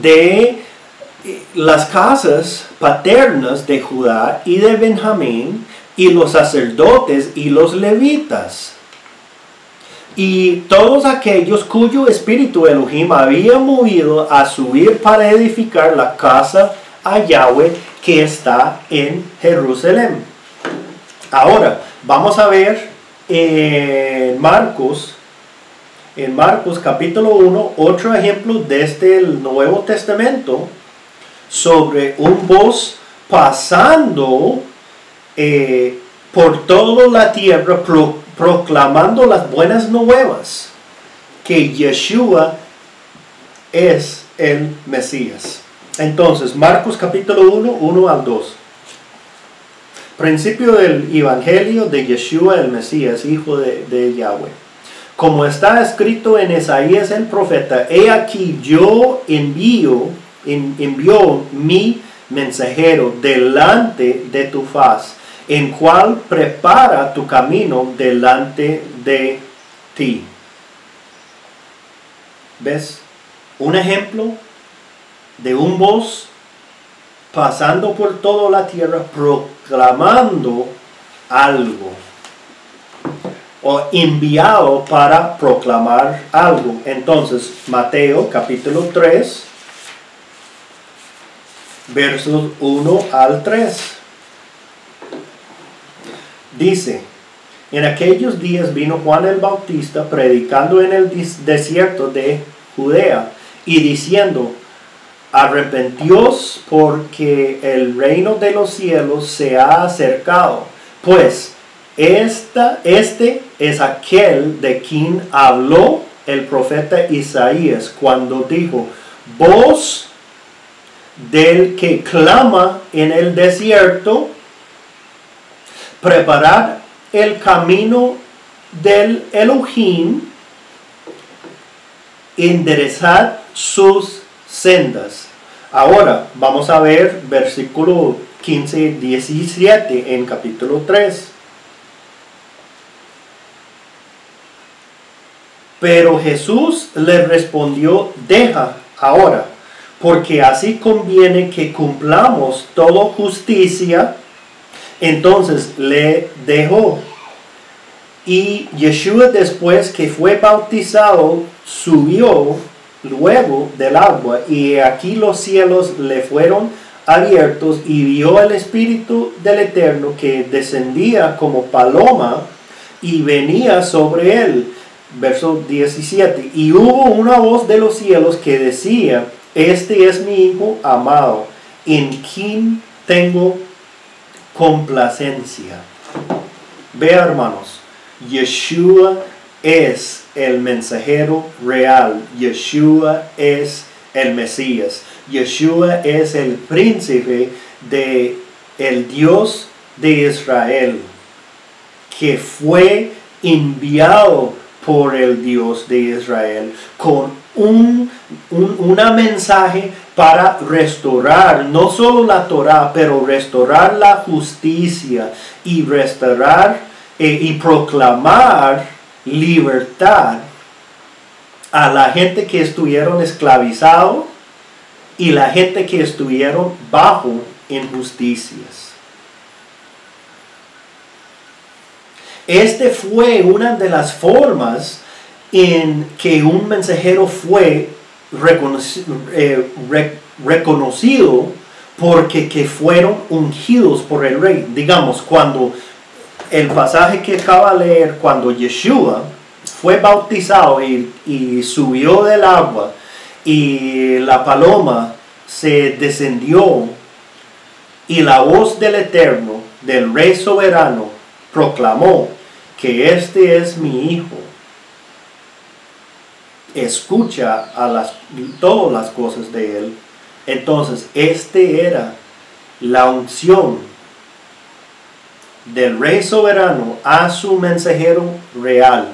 de las casas paternas de Judá y de Benjamín, y los sacerdotes y los levitas, y todos aquellos cuyo espíritu Elohim había movido a subir para edificar la casa a Yahweh que está en Jerusalén. Ahora vamos a ver en Marcos capítulo 1 otro ejemplo desde el Nuevo Testamento sobre un voz pasando por toda la tierra proclamando las buenas nuevas, que Yeshua es el Mesías. Entonces, Marcos capítulo 1 al 2. Principio del Evangelio de Yeshua el Mesías, hijo de Yahweh. Como está escrito en Isaías el profeta: he aquí yo envió mi mensajero delante de tu faz, en cual prepara tu camino delante de ti. ¿Ves? Un ejemplo de un voz pasando por toda la tierra proclamando algo, o enviado para proclamar algo. Entonces, Mateo capítulo 3, versos 1 al 3. Dice: en aquellos días vino Juan el Bautista predicando en el desierto de Judea y diciendo: arrepentíos, porque el reino de los cielos se ha acercado. Pues este es aquel de quien habló el profeta Isaías cuando dijo: voz del que clama en el desierto, preparad el camino del Elohim, enderezad sus sendas. Ahora vamos a ver versículo 15-17 en capítulo 3. Pero Jesús le respondió: deja ahora, porque así conviene que cumplamos toda justicia. Entonces le dejó. Y Yeshua, después que fue bautizado, subió luego del agua, y aquí los cielos le fueron abiertos, y vio el Espíritu del Eterno que descendía como paloma y venía sobre él. Verso 17. Y hubo una voz de los cielos que decía: este es mi Hijo amado, en quien tengo complacencia. Vea, hermanos, Yeshua es el mensajero real. Yeshua es el Mesías. Yeshua es el príncipe de el Dios de Israel, que fue enviado por el Dios de Israel con un mensaje para restaurar no solo la Torá, pero restaurar la justicia y restaurar y proclamar libertad a la gente que estuvieron esclavizados y la gente que estuvieron bajo injusticias. Este fue una de las formas en que un mensajero fue reconocido porque que fueron ungidos por el rey. Digamos, cuando el pasaje que acaba de leer, cuando Yeshua fue bautizado y subió del agua y la paloma se descendió y la voz del Eterno, del Rey soberano, proclamó que este es mi Hijo. Escucha todas las cosas de él. Entonces, este era la unción del Rey soberano a su mensajero real,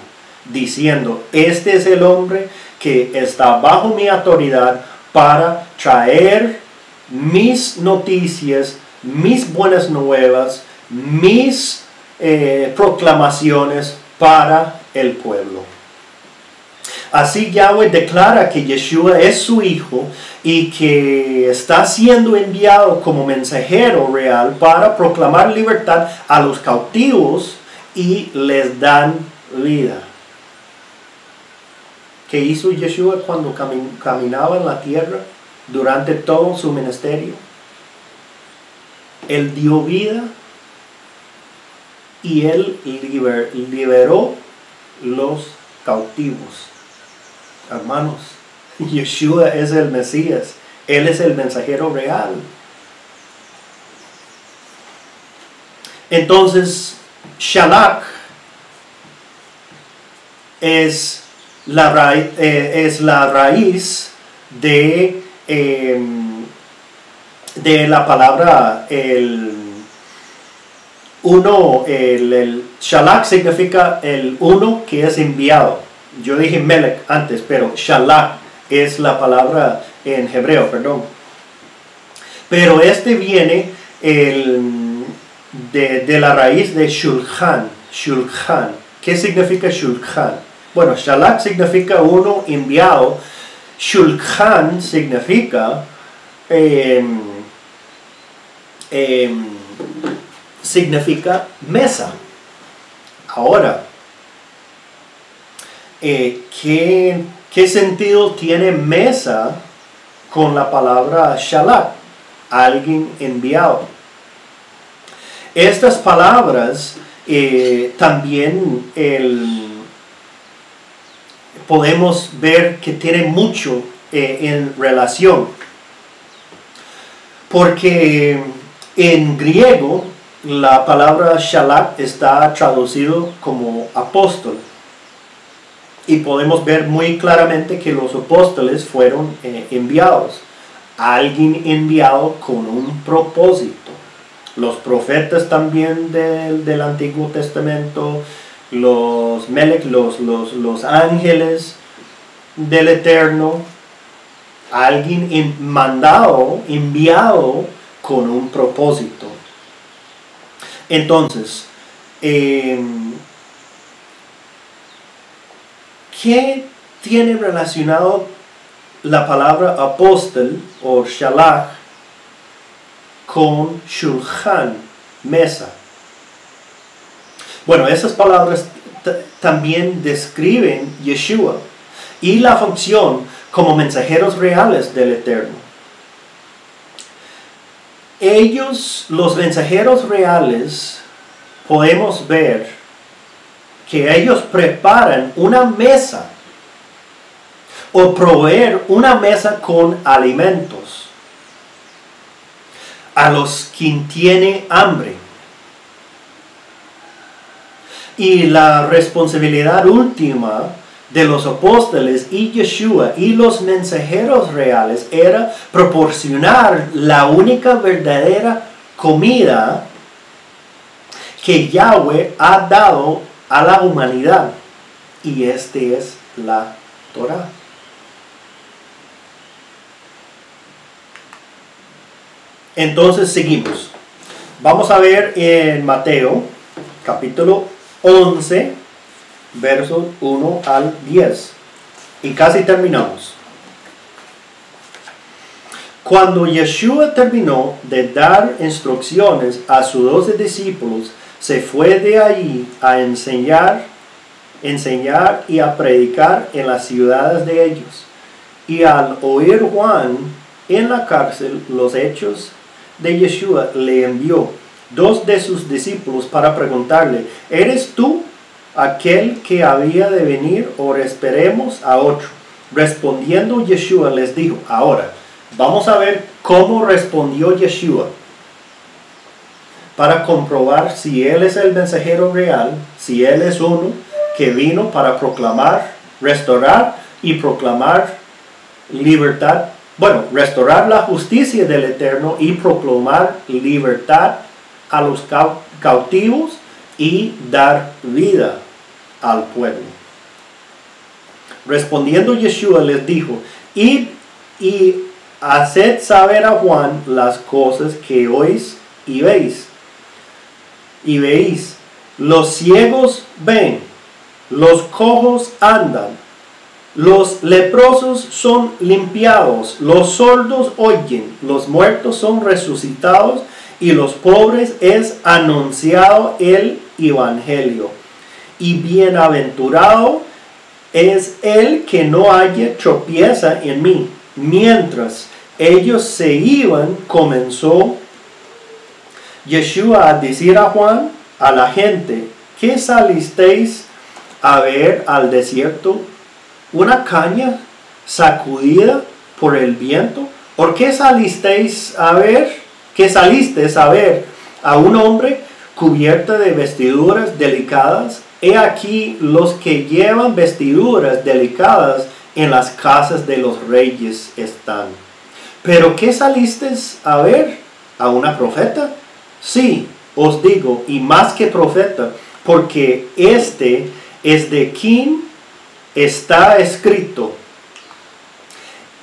diciendo: este es el hombre que está bajo mi autoridad para traer mis noticias, mis buenas nuevas, mis proclamaciones para el pueblo. Así Yahweh declara que Yeshua es su Hijo y que está siendo enviado como mensajero real para proclamar libertad a los cautivos y les dan vida. ¿Qué hizo Yeshua cuando caminaba en la tierra durante todo su ministerio? Él dio vida y él liberó los cautivos. Hermanos, Yeshua es el Mesías. Él es el mensajero real. Entonces, Shalach es la raíz de la palabra Shalach significa el uno que es enviado. Yo dije Melech antes, pero Shalach es la palabra en hebreo, perdón. Pero este viene de la raíz de Shulchan. Shulchan. ¿Qué significa Shulchan? Bueno, Shalach significa uno enviado. Shulchan significa mesa. Ahora, ¿qué sentido tiene mesa con la palabra Shalach? Alguien enviado. Estas palabras también podemos ver que tienen mucho en relación. Porque en griego la palabra Shalach está traducido como apóstol. Y podemos ver muy claramente que los apóstoles fueron enviados. Alguien enviado con un propósito. Los profetas también del Antiguo Testamento, los Melech, los ángeles del Eterno. Alguien mandado, enviado con un propósito. Entonces, ¿qué tiene relacionado la palabra apóstol o Shalach con Shulchan, mesa? Bueno, esas palabras también describen Yeshua y la función como mensajeros reales del Eterno. Ellos, los mensajeros reales, podemos ver que ellos preparan una mesa o proveer una mesa con alimentos a los que tienen hambre. Y la responsabilidad última de los apóstoles y Yeshua y los mensajeros reales era proporcionar la única verdadera comida que Yahweh ha dado a la humanidad, y este es la Torah. Entonces seguimos. Vamos a ver en Mateo capítulo 11, versos 1 al 10. Y casi terminamos. Cuando Yeshua terminó de dar instrucciones a sus 12 discípulos, se fue de allí a enseñar y a predicar en las ciudades de ellos. Y al oír Juan en la cárcel los hechos de Yeshua, le envió 2 de sus discípulos para preguntarle: ¿eres tú aquel que había de venir o esperemos a otro? Respondiendo Yeshua les dijo. Ahora vamos a ver cómo respondió Yeshua para comprobar si él es el mensajero real, si él es uno que vino para proclamar, restaurar y proclamar libertad. Bueno, restaurar la justicia del Eterno y proclamar libertad a los cautivos y dar vida al pueblo. Respondiendo Yeshua les dijo: id y haced saber a Juan las cosas que oís y veis. Los ciegos ven, los cojos andan, los leprosos son limpiados, los sordos oyen, los muertos son resucitados, y los pobres es anunciado el evangelio. Y bienaventurado es el que no haya tropieza en mí. Mientras ellos se iban, comenzó Yeshua a decir a Juan, a la gente: ¿qué salisteis a ver al desierto? ¿Una caña sacudida por el viento? ¿Por qué salisteis a ver? ¿Qué saliste a ver a un hombre cubierto de vestiduras delicadas? He aquí los que llevan vestiduras delicadas en las casas de los reyes están. ¿Pero qué saliste a ver? ¿A una profeta? Sí, os digo, y más que profeta, porque este es de quien está escrito: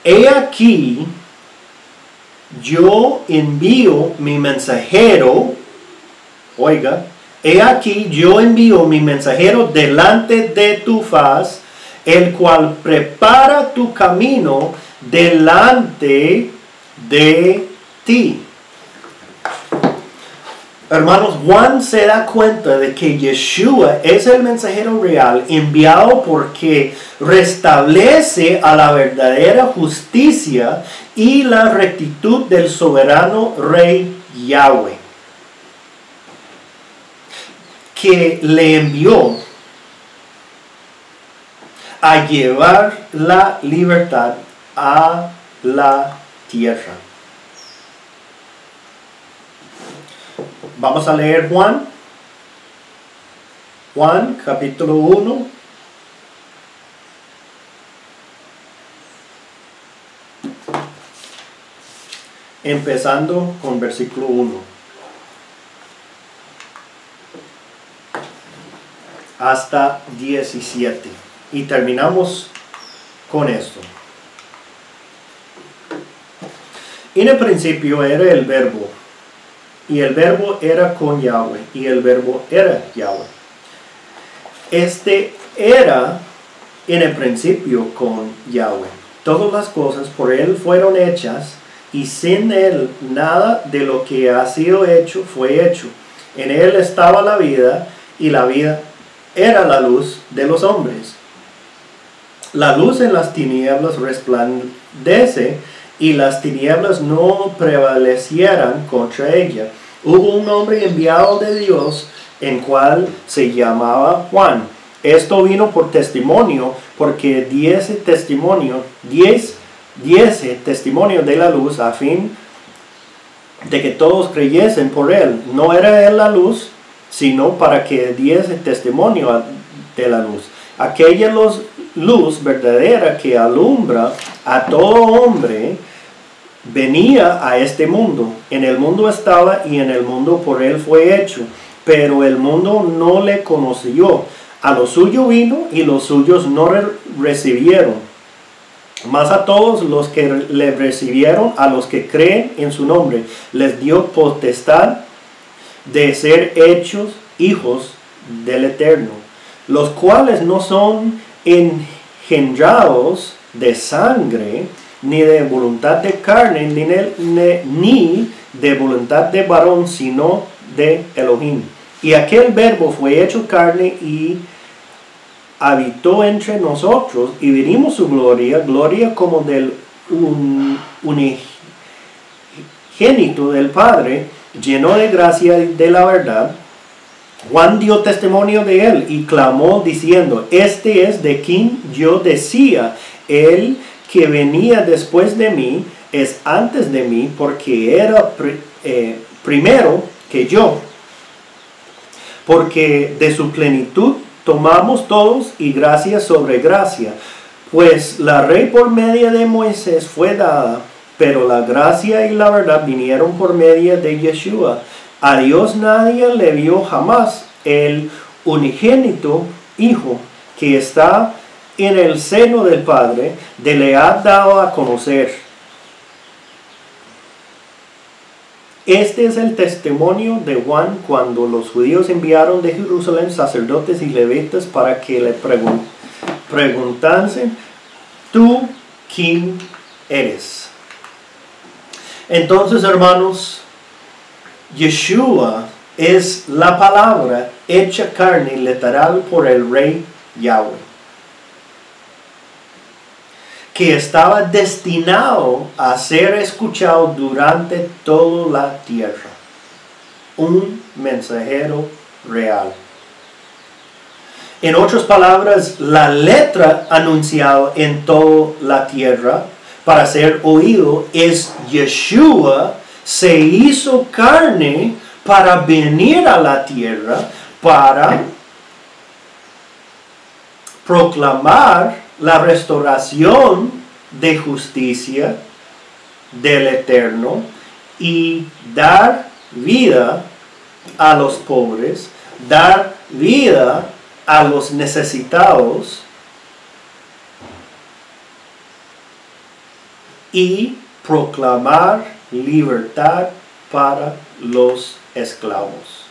he aquí yo envío mi mensajero. Oiga, he aquí yo envío mi mensajero delante de tu faz, el cual prepara tu camino delante de ti. Hermanos, Juan se da cuenta de que Yeshua es el mensajero real enviado porque restablece a la verdadera justicia y la rectitud del soberano Rey Yahweh, que le envió a llevar la libertad a la tierra. Vamos a leer Juan capítulo 1. Empezando con versículo 1. Hasta 17. Y terminamos con esto. En el principio era el Verbo. Y el Verbo era con Yahweh, y el Verbo era Yahweh. Este era en el principio con Yahweh. Todas las cosas por él fueron hechas, y sin él nada de lo que ha sido hecho fue hecho. En él estaba la vida, y la vida era la luz de los hombres. La luz en las tinieblas resplandece, y las tinieblas no prevalecieran contra ella. Hubo un hombre enviado de Dios, en cual se llamaba Juan. Esto vino por testimonio, porque diese testimonio de la luz a fin de que todos creyesen por él. No era él la luz, sino para que diese testimonio de la luz. Aquella luz verdadera que alumbra a todo hombre venía a este mundo. En el mundo estaba y en el mundo por él fue hecho, pero el mundo no le conoció. A lo suyo vino y los suyos no recibieron. Mas a todos los que le recibieron, a los que creen en su nombre, les dio potestad de ser hechos hijos del Eterno, los cuales no son engendrados de sangre, ni de voluntad de carne, ni de voluntad de varón, sino de Elohim. Y aquel verbo fue hecho carne y habitó entre nosotros, y vimos su gloria como del unigénito del Padre, lleno de gracia y de la verdad. Juan dio testimonio de él y clamó diciendo: este es de quien yo decía, el que venía después de mí es antes de mí, porque era primero que yo. Porque de su plenitud tomamos todos, y gracia sobre gracia. Pues la ley por medio de Moisés fue dada, pero la gracia y la verdad vinieron por medio de Yeshua. A Dios nadie le vio jamás. El unigénito Hijo que está en el seno del Padre, le ha dado a conocer. Este es el testimonio de Juan cuando los judíos enviaron de Jerusalén sacerdotes y levitas para que le preguntasen: ¿tú quién eres? Entonces, hermanos, Yeshua es la palabra hecha carne literal por el Rey Yahweh, que estaba destinado a ser escuchado durante toda la tierra. Un mensajero real. En otras palabras, la letra anunciada en toda la tierra para ser oído es Yeshua se hizo carne para venir a la tierra para proclamar la restauración de justicia del Eterno y dar vida a los pobres, dar vida a los necesitados y proclamar libertad para los esclavos.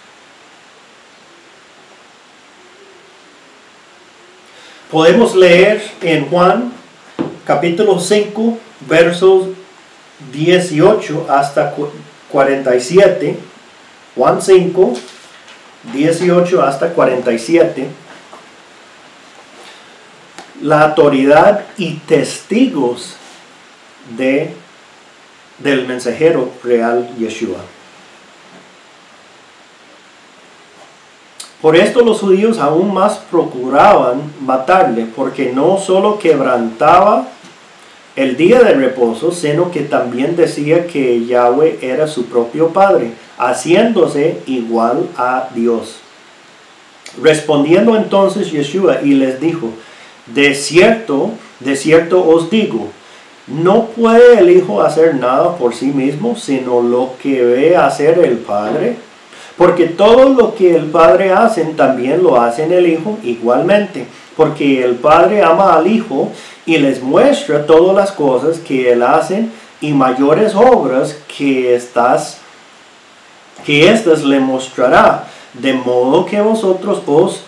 Podemos leer en Juan capítulo 5 versos 18 hasta 47. Juan 5, 18 hasta 47. La autoridad y testigos del mensajero real Yeshua. Por esto los judíos aún más procuraban matarle, porque no solo quebrantaba el día de reposo, sino que también decía que Yahweh era su propio Padre, haciéndose igual a Dios. Respondiendo entonces Yeshua y les dijo: de cierto os digo, no puede el Hijo hacer nada por sí mismo, sino lo que ve hacer el Padre. Porque todo lo que el Padre hace, también lo hace el Hijo igualmente. Porque el Padre ama al Hijo y les muestra todas las cosas que Él hace, y mayores obras que estas le mostrará. De modo que vosotros os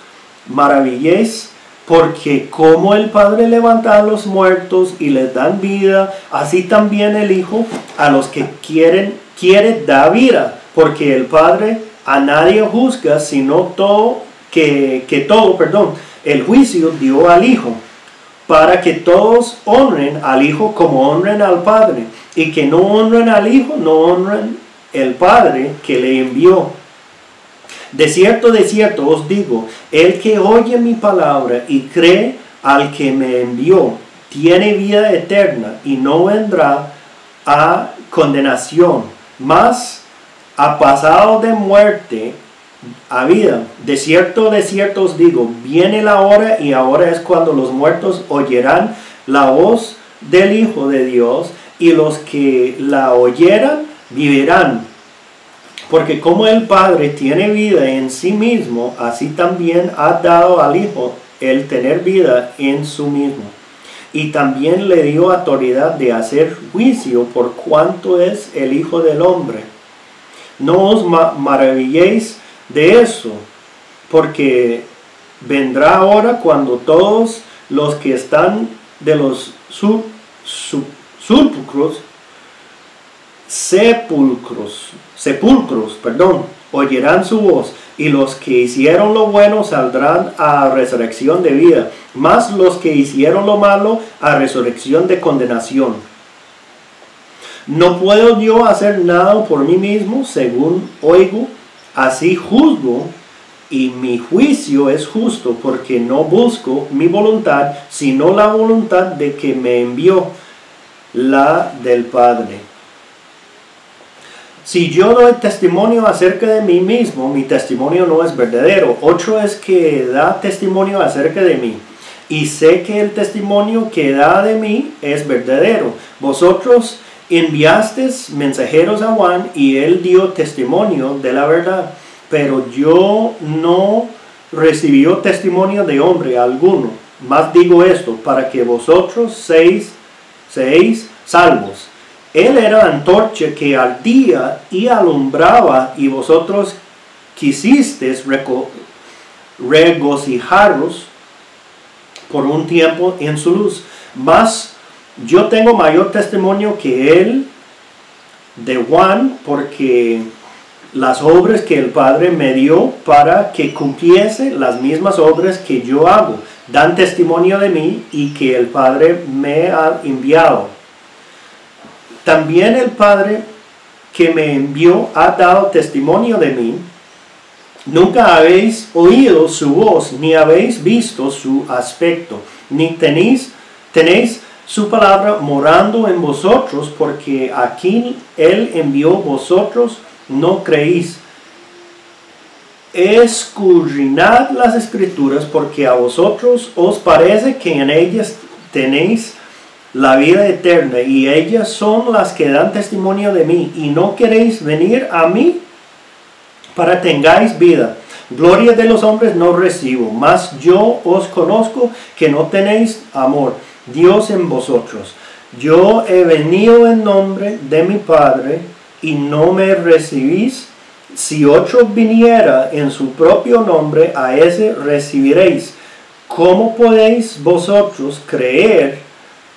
maravilléis, porque como el Padre levanta a los muertos y les dan vida, así también el Hijo a los que quiere dar vida. Porque el Padre a nadie juzga, sino el juicio dio al Hijo, para que todos honren al Hijo como honren al Padre, y que no honren al Hijo, no honren el Padre que le envió. de cierto os digo, el que oye mi palabra y cree al que me envió, tiene vida eterna y no vendrá a condenación, mas ha pasado de muerte a vida. De cierto os digo, viene la hora y ahora es cuando los muertos oirán la voz del Hijo de Dios, y los que la oyeran vivirán. Porque como el Padre tiene vida en sí mismo, así también ha dado al Hijo el tener vida en sí mismo. Y también le dio autoridad de hacer juicio por cuanto es el Hijo del Hombre. No os maravilléis de eso, porque vendrá hora cuando todos los que están de los sepulcros, oirán su voz, y los que hicieron lo bueno saldrán a resurrección de vida, mas los que hicieron lo malo a resurrección de condenación. No puedo yo hacer nada por mí mismo, según oigo, así juzgo, y mi juicio es justo, porque no busco mi voluntad, sino la voluntad de que me envió, la del Padre. Si yo doy testimonio acerca de mí mismo, mi testimonio no es verdadero. Otro es que da testimonio acerca de mí, y sé que el testimonio que da de mí es verdadero. Vosotros enviasteis mensajeros a Juan, y él dio testimonio de la verdad. Pero yo no recibí testimonio de hombre alguno. Mas digo esto, para que vosotros seáis salvos. Él era antorcha que ardía y alumbraba, y vosotros quisisteis regocijaros por un tiempo en su luz. Mas yo tengo mayor testimonio que él de Juan, porque las obras que el Padre me dio para que cumpliese las mismas obras que yo hago, dan testimonio de mí, y que el Padre me ha enviado. También el Padre que me envió ha dado testimonio de mí. Nunca habéis oído su voz, ni habéis visto su aspecto, ni tenéis su palabra morando en vosotros, porque a quien él envió vosotros no creéis. Escudriñad las Escrituras, porque a vosotros os parece que en ellas tenéis la vida eterna, y ellas son las que dan testimonio de mí, y no queréis venir a mí para tengáis vida. Gloria de los hombres no recibo, mas yo os conozco que no tenéis amor Dios en vosotros. Yo he venido en nombre de mi Padre, y no me recibís. Si otro viniera en su propio nombre, a ese recibiréis. ¿Cómo podéis vosotros creer,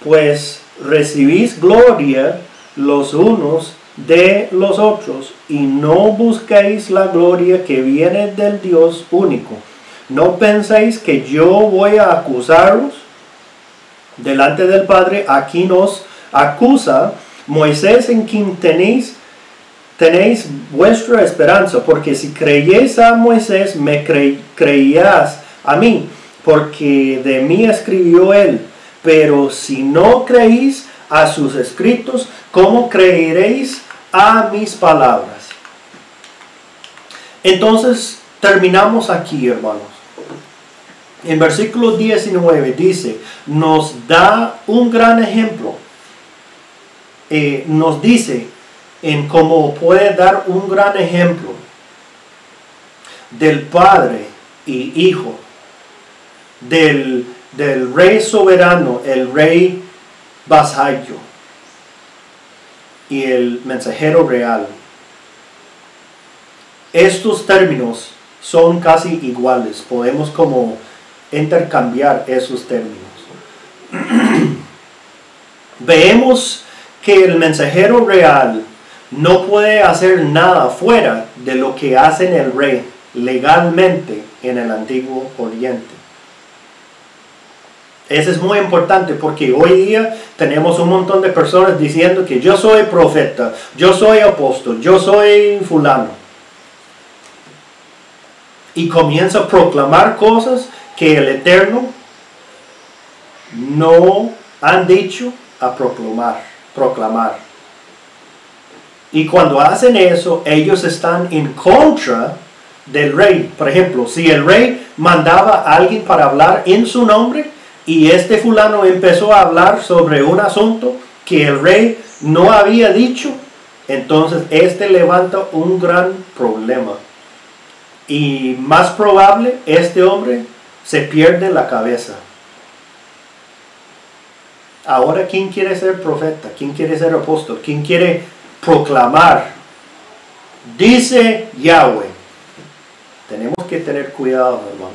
pues recibís gloria los unos de los otros, y no buscáis la gloria que viene del Dios único? ¿No pensáis que yo voy a acusaros delante del Padre? Aquí nos acusa Moisés, en quien tenéis vuestra esperanza, porque si creyéis a Moisés, me creías a mí, porque de mí escribió él. Pero si no creéis a sus escritos, ¿cómo creeréis a mis palabras? Entonces, terminamos aquí, hermanos. En versículo 19 dice, nos da un gran ejemplo. Nos dice en cómo puede dar un gran ejemplo del Padre y Hijo, del Rey soberano, el Rey vasallo y el mensajero real. Estos términos son casi iguales. Podemos como intercambiar esos términos. Vemos que el mensajero real no puede hacer nada fuera de lo que hace el rey legalmente en el Antiguo Oriente. Eso es muy importante, porque hoy día tenemos un montón de personas diciendo que yo soy profeta, yo soy apóstol, yo soy fulano. y comienza a proclamar cosas que el Eterno no han dicho a proclamar. Y cuando hacen eso, ellos están en contra del rey. Por ejemplo, si el rey mandaba a alguien para hablar en su nombre y este fulano empezó a hablar sobre un asunto que el rey no había dicho, entonces este levanta un gran problema. Y más probable, este hombre se pierde la cabeza. Ahora, ¿quién quiere ser profeta? ¿Quién quiere ser apóstol? ¿Quién quiere proclamar? Dice Yahweh. Tenemos que tener cuidado, hermanos.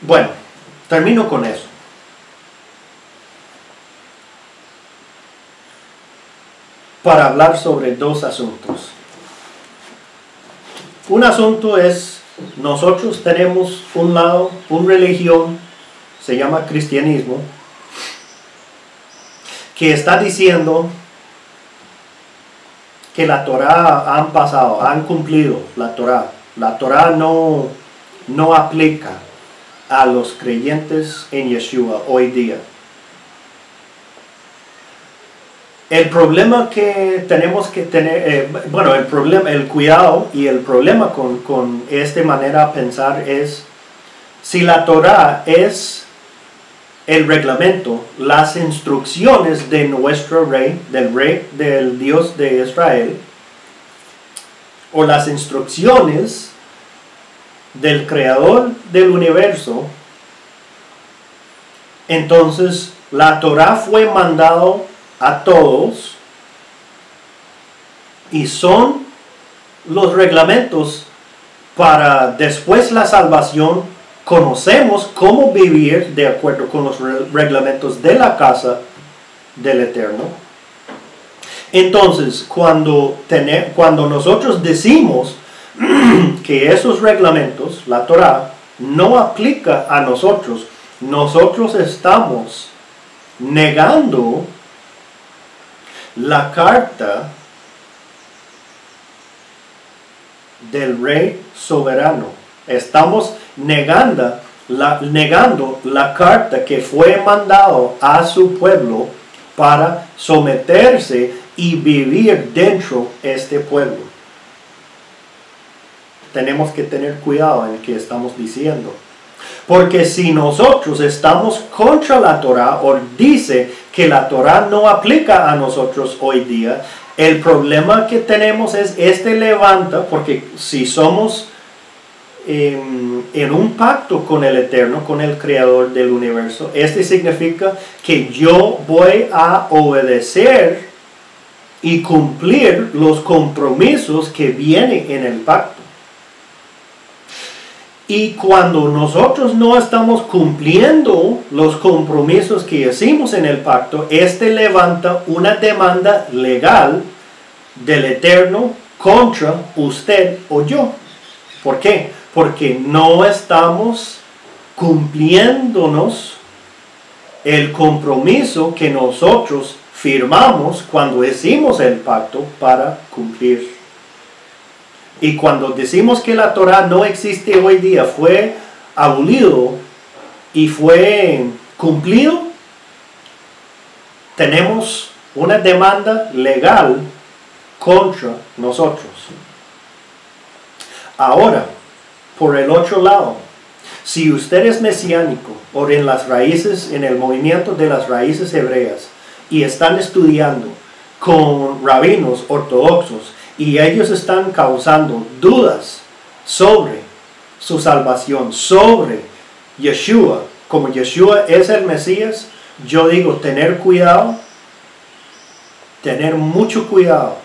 Bueno, termino con eso. Para hablar sobre dos asuntos. Un asunto es, nosotros tenemos un lado, una religión, se llama cristianismo, que está diciendo que la Torá han cumplido la Torá. La Torá no aplica a los creyentes en Yeshua hoy día. El problema que tenemos que tener, el cuidado y el problema con esta manera de pensar es, si la Torá es el reglamento, las instrucciones de nuestro rey, del Dios de Israel, o las instrucciones del Creador del universo, entonces la Torá fue mandado a todos y son los reglamentos para después la salvación. Conocemos cómo vivir de acuerdo con los reglamentos de la casa del Eterno. Entonces, cuando nosotros decimos que esos reglamentos, la Torá, no aplica a nosotros, nosotros estamos negando la carta del Rey soberano. Estamos negando la carta que fue mandado a su pueblo para someterse y vivir dentro de este pueblo. Tenemos que tener cuidado en lo que estamos diciendo. Porque si nosotros estamos contra la Torá o dice que la Torá no aplica a nosotros hoy día, el problema que tenemos es levanta, porque si somos en un pacto con el Eterno, con el Creador del universo, significa que yo voy a obedecer y cumplir los compromisos que vienen en el pacto. Y cuando nosotros no estamos cumpliendo los compromisos que hicimos en el pacto, levanta una demanda legal del Eterno contra usted o yo. ¿Por qué? Porque no estamos cumpliéndonos el compromiso que nosotros firmamos cuando hicimos el pacto para cumplir. Y cuando decimos que la Torá no existe hoy día, fue abolido y fue cumplido, tenemos una demanda legal contra nosotros. Ahora, por el otro lado, si usted es mesiánico o en las raíces, en el movimiento de las raíces hebreas, y están estudiando con rabinos ortodoxos, y ellos están causando dudas sobre su salvación, sobre Yeshua, como Yeshua es el Mesías, yo digo tener cuidado, tener mucho cuidado.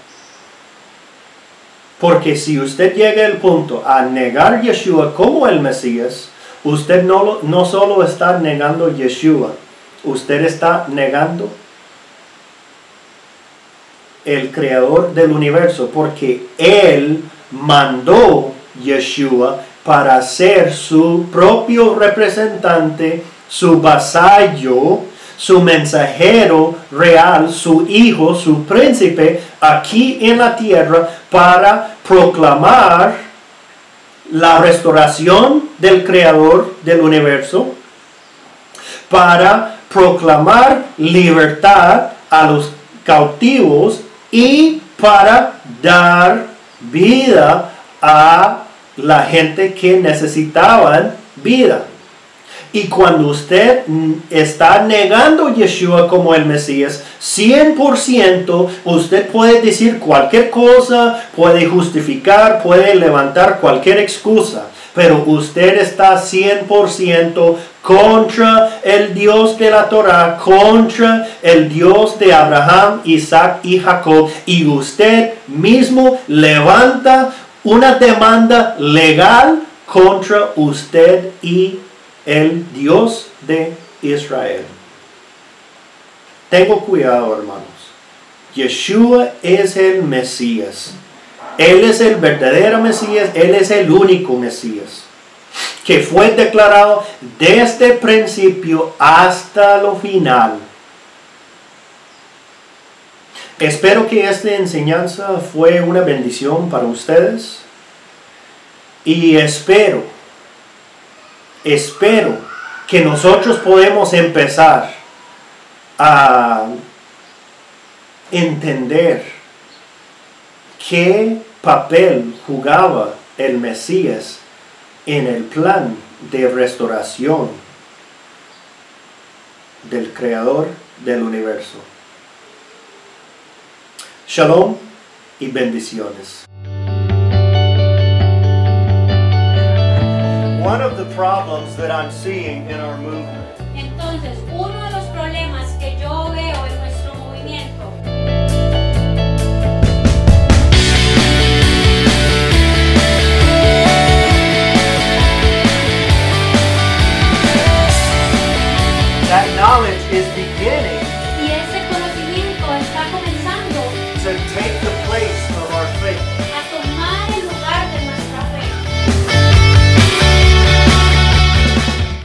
Porque si usted llega al punto a negar Yeshua como el Mesías, usted no solo está negando Yeshua, usted está negando el Creador del universo, porque Él mandó Yeshua para ser su propio representante, su vasallo, su mensajero real, su hijo, su príncipe, aquí en la tierra para proclamar la restauración del Creador del universo, para proclamar libertad a los cautivos y para dar vida a la gente que necesitaban vida. Y cuando usted está negando a Yeshua como el Mesías, 100% usted puede decir cualquier cosa, puede justificar, puede levantar cualquier excusa. Pero usted está 100% contra el Dios de la Torá, contra el Dios de Abraham, Isaac y Jacob. Y usted mismo levanta una demanda legal contra usted y el Dios de Israel. Tengo cuidado, hermanos. Yeshua es el Mesías. Él es el verdadero Mesías. Él es el único Mesías, que fue declarado desde el principio hasta lo final. Espero que esta enseñanza fue una bendición para ustedes. Y espero que nosotros podemos empezar a entender qué papel jugaba el Mesías en el plan de restauración del Creador del universo. Shalom y bendiciones. One of the problems that I'm seeing in our movement Entonces, uno de los problemas que yo veo en nuestro movimiento that knowledge is beginning